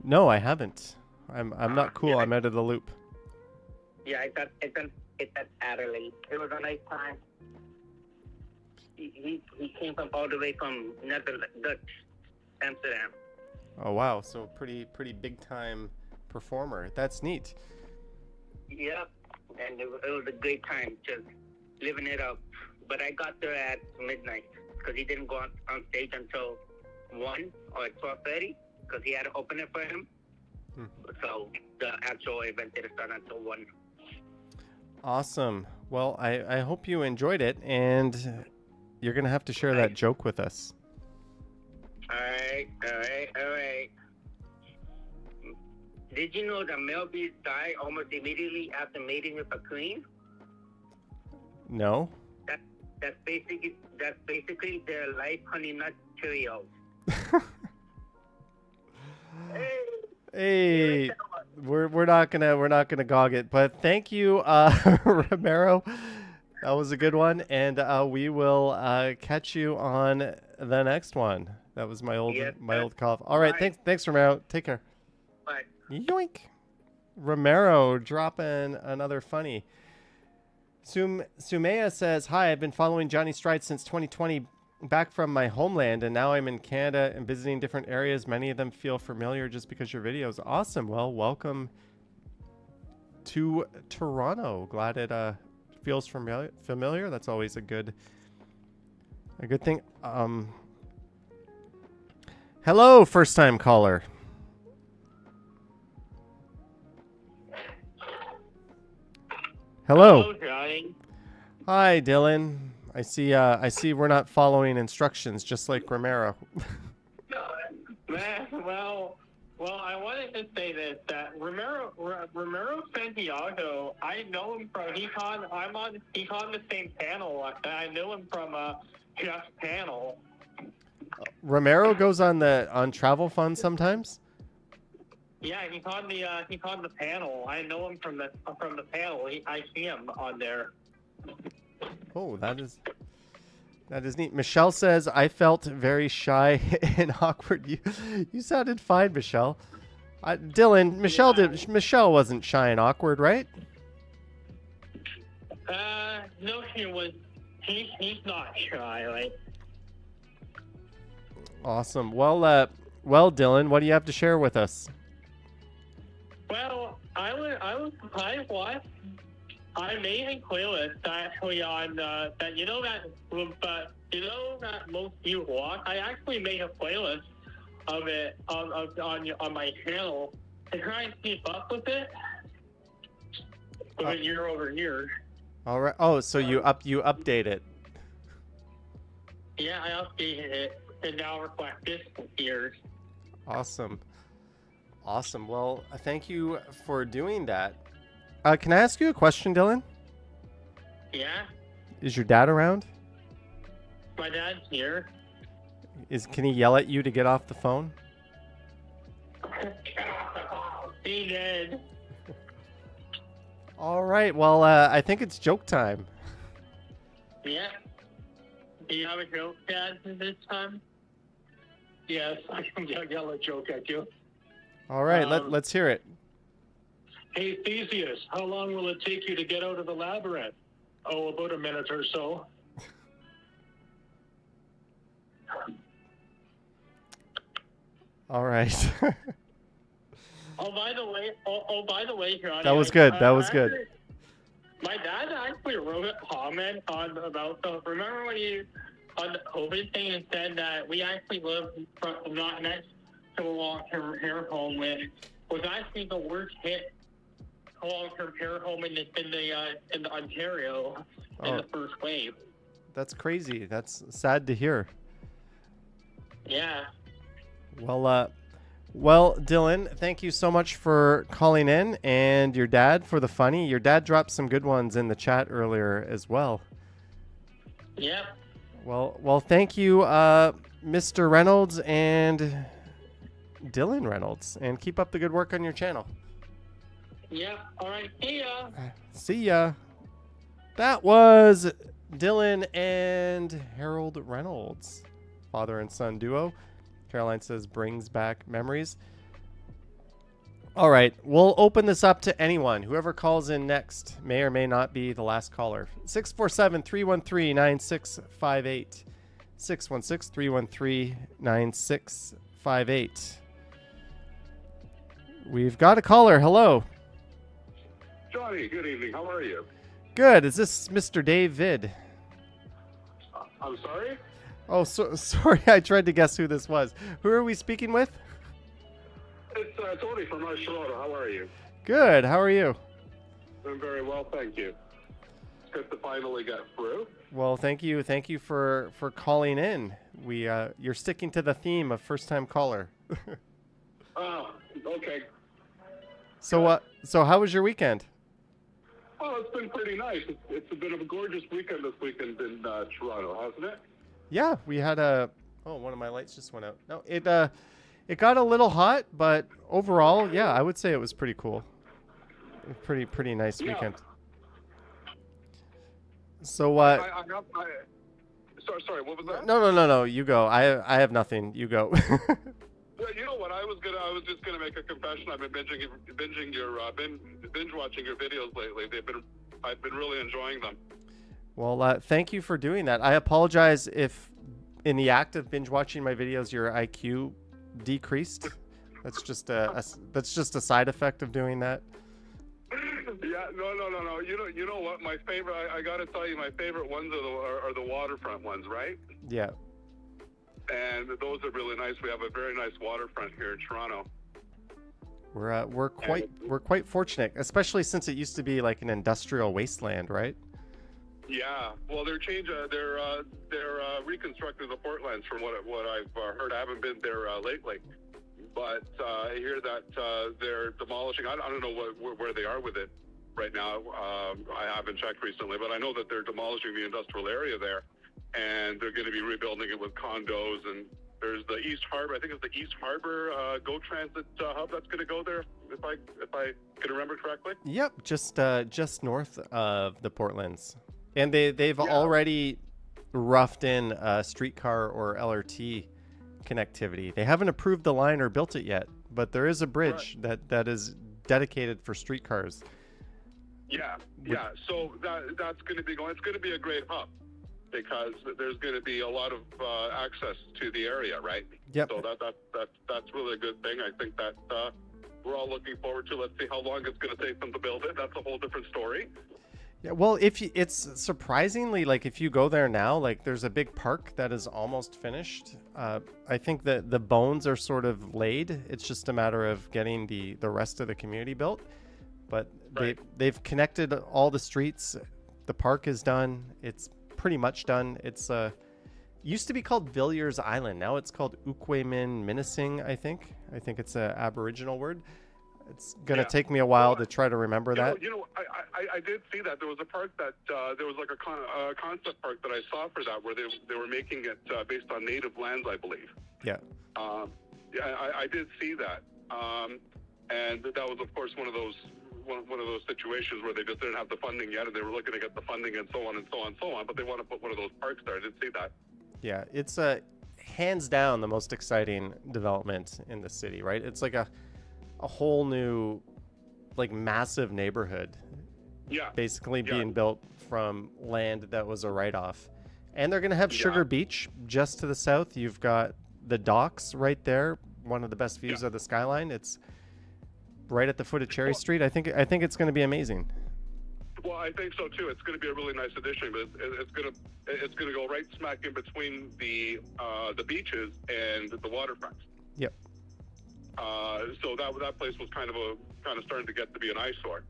No, I haven't. I'm not cool. Yeah. I'm out of the loop. Yeah, it's at Adelaide. It was a nice time. He came from all the way from Dutch, Amsterdam. Oh wow! So pretty big time performer. That's neat. Yep, and it was a great time, just living it up. But I got there at midnight because he didn't go on stage until 1 or 12:30 because he had to open it for him. So the actual event didn't start until 1. Awesome. Well, I hope you enjoyed it, and you're gonna have to share that joke with us. All right. Did you know that male bees die almost immediately after mating with a queen? No. That's basically their life honey nut Cheerios. Hey, we're not gonna gog it, but thank you, Romero. That was a good one, and we will catch you on the next one. That was my old cough. All right, thanks, Romero. Take care. Bye. Yoink. Romero dropping another funny. Sumaya says, "Hi, I've been following Johnny Stride since 2020, back from my homeland, and now I'm in Canada and visiting different areas. Many of them feel familiar just because your videos awesome. Well, welcome to Toronto. Glad it feels familiar. That's always a good thing. Hello, first time caller. Hello. Hello, Johnny. Hi, Dylan. I see we're not following instructions, just like Romero. Well, I wanted to say this, that Romero Santiago, I know him from, he's on the same panel. I know him from Jeff's panel. Romero goes on Travel Fund sometimes? Yeah, he's on the panel. I know him from the panel. I see him on there. Oh, that is neat. Michelle says, I felt very shy and awkward. You sounded fine, Michelle. Dylan, Michelle wasn't shy and awkward, right? No, he was. He's not shy, right? Awesome. Well, Dylan, what do you have to share with us? Well, I made a playlist actually on that most you walk. I actually made a playlist of it on my channel to try and keep up with it year over year. All right. Oh, so you update it. Yeah, I updated it and now reflect this years. Awesome. Well, thank you for doing that. Can I ask you a question, Dylan? Yeah. Is your dad around? My dad's here. Can he yell at you to get off the phone? He did. All right. Well, I think it's joke time. Yeah. Do you have a joke, Dad, this time? Yes, I can yell a joke at you. All right. Let's hear it. Hey, Theseus, how long will it take you to get out of the labyrinth? Oh, about a minute or so. All right. By the way, Johnny. That was good. That was good. My dad actually wrote a comment remember when on the COVID thing and said that we actually live not next to a long-term care home, which was actually the worst hit long-term care home in the Ontario in the first wave. That's crazy. That's sad to hear. Yeah. Well, Dylan, thank you so much for calling in, and your dad for the funny. Your dad dropped some good ones in the chat earlier as well. Yep. Well, thank you, Mr. Reynolds and Dylan Reynolds, and keep up the good work on your channel. Yeah. All right. See ya. See ya. That was Dylan and Harold Reynolds, father and son duo. Caroline says brings back memories. All right, we'll open this up to anyone. Whoever calls in next may or may not be the last caller. 647-313-9658. 616-313-9658. We've got a caller. Hello. Johnny, good evening. How are you? Good. Is this Mr. David? I'm sorry? Oh, sorry. I tried to guess who this was. Who are we speaking with? It's Tony from Toronto. How are you? Good. How are you? I'm very well, thank you. It's good to finally get through. Well, thank you. Thank you for calling in. You're sticking to the theme of first-time caller. Oh, okay. So how was your weekend? Oh, it's been pretty nice. It's a bit of a gorgeous weekend this weekend in Toronto, hasn't it? Yeah, we had one of my lights just went out. No, it got a little hot, but overall, yeah, I would say it was pretty cool. Pretty nice weekend. So sorry, what was that? No, you go. I have nothing. You go. Yeah, you know what? I was just gonna make a confession. I've been binge watching your videos lately. I've been really enjoying them. Well, thank you for doing that. I apologize if in the act of binge watching my videos your IQ decreased. That's just a side effect of doing that. Yeah, no. You know what? My favorite. I got to tell you, my favorite ones are the waterfront ones, right? Yeah. And those are really nice. We have a very nice waterfront here in Toronto. We're quite fortunate, especially since it used to be like an industrial wasteland, right? Yeah. Well, they're reconstructing the Portlands from what I've heard. I haven't been there lately, but I hear that they're demolishing. I don't know where they are with it right now. I haven't checked recently, but I know that they're demolishing the industrial area there, and they're going to be rebuilding it with condos. And there's the East Harbor. I think it's the East Harbor GO Transit hub that's going to go there, if I can remember correctly. Yep, just north of the Portlands, and they've already roughed in streetcar or LRT connectivity. They haven't approved the line or built it yet, but there is a bridge that is dedicated for streetcars. Yeah. So that's going to be going. It's going to be a great hub because there's going to be a lot of access to the area, right? Yep. So that's really a good thing. I think that we're all looking forward to. Let's see how long it's going to take them to build it. That's a whole different story. Yeah, well, it's surprisingly, like, if you go there now, like, there's a big park that is almost finished. I think that the bones are sort of laid. It's just a matter of getting the rest of the community built. But they've connected all the streets. The park is done. It's pretty much done. It's used to be called Villiers Island. Now it's called Ukwemin Minising, I think. I think it's an Aboriginal word. It's gonna take me a while to try to remember that. I did see that there was a park that there was like a concept park that I saw for that where they were making it based on native lands, I believe. Yeah. I did see that, and that was of course one of those situations where they just didn't have the funding yet, and they were looking to get the funding and so on and so on and so on. But they want to put one of those parks there. I did see that. Yeah, it's hands down the most exciting development in the city, right? It's like a whole new, like, massive neighborhood. Yeah. Basically being built from land that was a write-off. And they're going to have Sugar Beach just to the south. You've got the docks right there, one of the best views of the skyline. It's right at the foot of Cherry Street. I think it's going to be amazing. Well, I think so too. It's going to be a really nice addition, but it's going to go right smack in between the beaches and the waterfront. Yep. So that place was kind of starting to get to be an eyesore.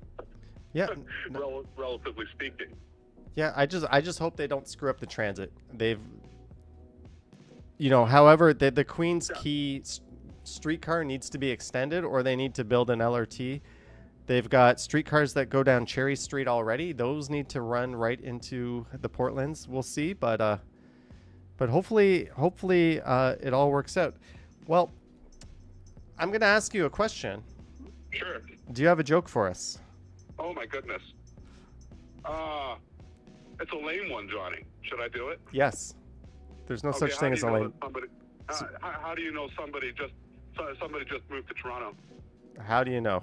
Yeah. Relatively speaking. Yeah, I just hope they don't screw up the transit. They've, however, the Queen's Quay streetcar needs to be extended, or they need to build an LRT. They've got streetcars that go down Cherry Street already. Those need to run right into the Portlands. We'll see, but hopefully it all works out. Well, I'm going to ask you a question. Sure. Do you have a joke for us? Oh my goodness. It's a lame one, Johnny. Should I do it? Yes. There's no such thing as a lame. How do you know somebody just moved to Toronto? How do you know?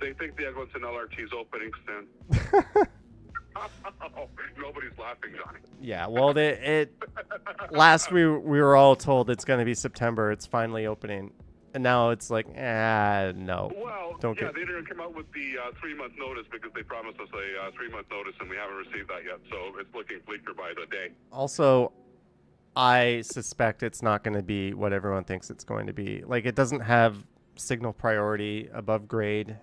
They think the Eglinton LRT is opening soon. Nobody's laughing, Johnny. Yeah, well, last we were all told it's going to be September. It's finally opening, and now it's like, no. Well, they didn't come out with the 3-month notice because they promised us a 3-month notice, and we haven't received that yet. So it's looking bleaker by the day. Also, I suspect it's not going to be what everyone thinks it's going to be. Like, it doesn't have signal priority above grade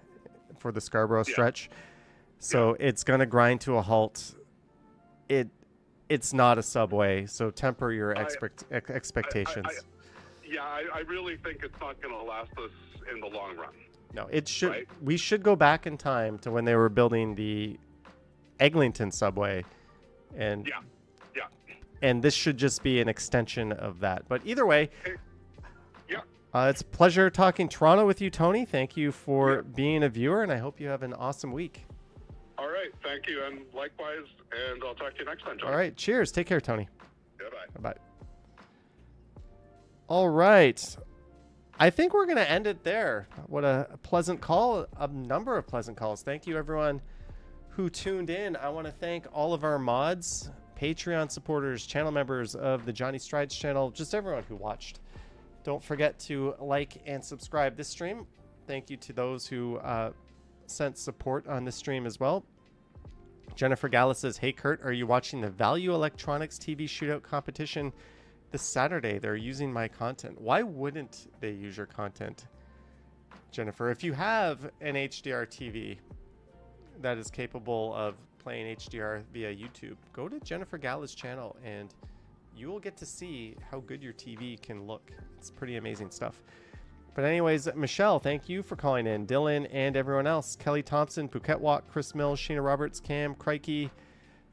for the Scarborough stretch. So it's going to grind to a halt. It's not a subway, so temper your expectations. I really think it's not going to last us in the long run. No, it should. Right? We should go back in time to when they were building the Eglinton subway, and and this should just be an extension of that. But either way, it's a pleasure talking Toronto with you, Tony. Thank you for being a viewer, and I hope you have an awesome week. All right, thank you, and likewise, and I'll talk to you next time, John. All right, cheers. Take care, Tony. Bye-bye. Bye-bye. All right. I think we're going to end it there. What a pleasant call, a number of pleasant calls. Thank you, everyone who tuned in. I want to thank all of our mods, Patreon supporters, channel members of the Johnny Strides channel, just everyone who watched. Don't forget to like and subscribe this stream. Thank you to those who sent support on this stream as well. Jennifer Gala says, hey Kurt, are you watching the Value Electronics TV shootout competition this Saturday? They're using my content. Why wouldn't they use your content, Jennifer? If you have an HDR TV that is capable of playing HDR via YouTube, go to Jennifer Gala's channel and you will get to see how good your TV can look. It's pretty amazing stuff. But anyways, Michelle, thank you for calling in. Dylan and everyone else. Kelly Thompson, Phuket Walk, Chris Mills, Sheena Roberts, Cam, Crikey,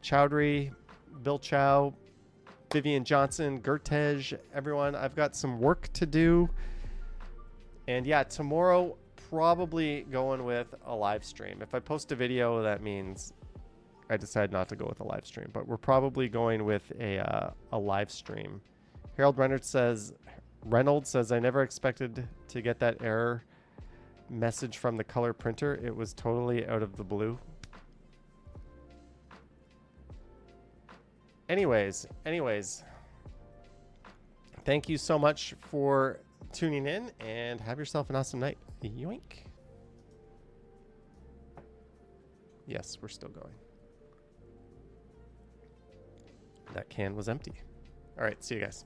Chowdhury, Bill Chow, Vivian Johnson, Gertej, everyone. I've got some work to do. And yeah, tomorrow, probably going with a live stream. If I post a video, that means I decide not to go with a live stream. But we're probably going with a live stream. Harold Reynolds says, I never expected to get that error message from the color printer. It was totally out of the blue. Anyways, thank you so much for tuning in and have yourself an awesome night. Yoink. Yes, we're still going. That can was empty. All right, see you guys.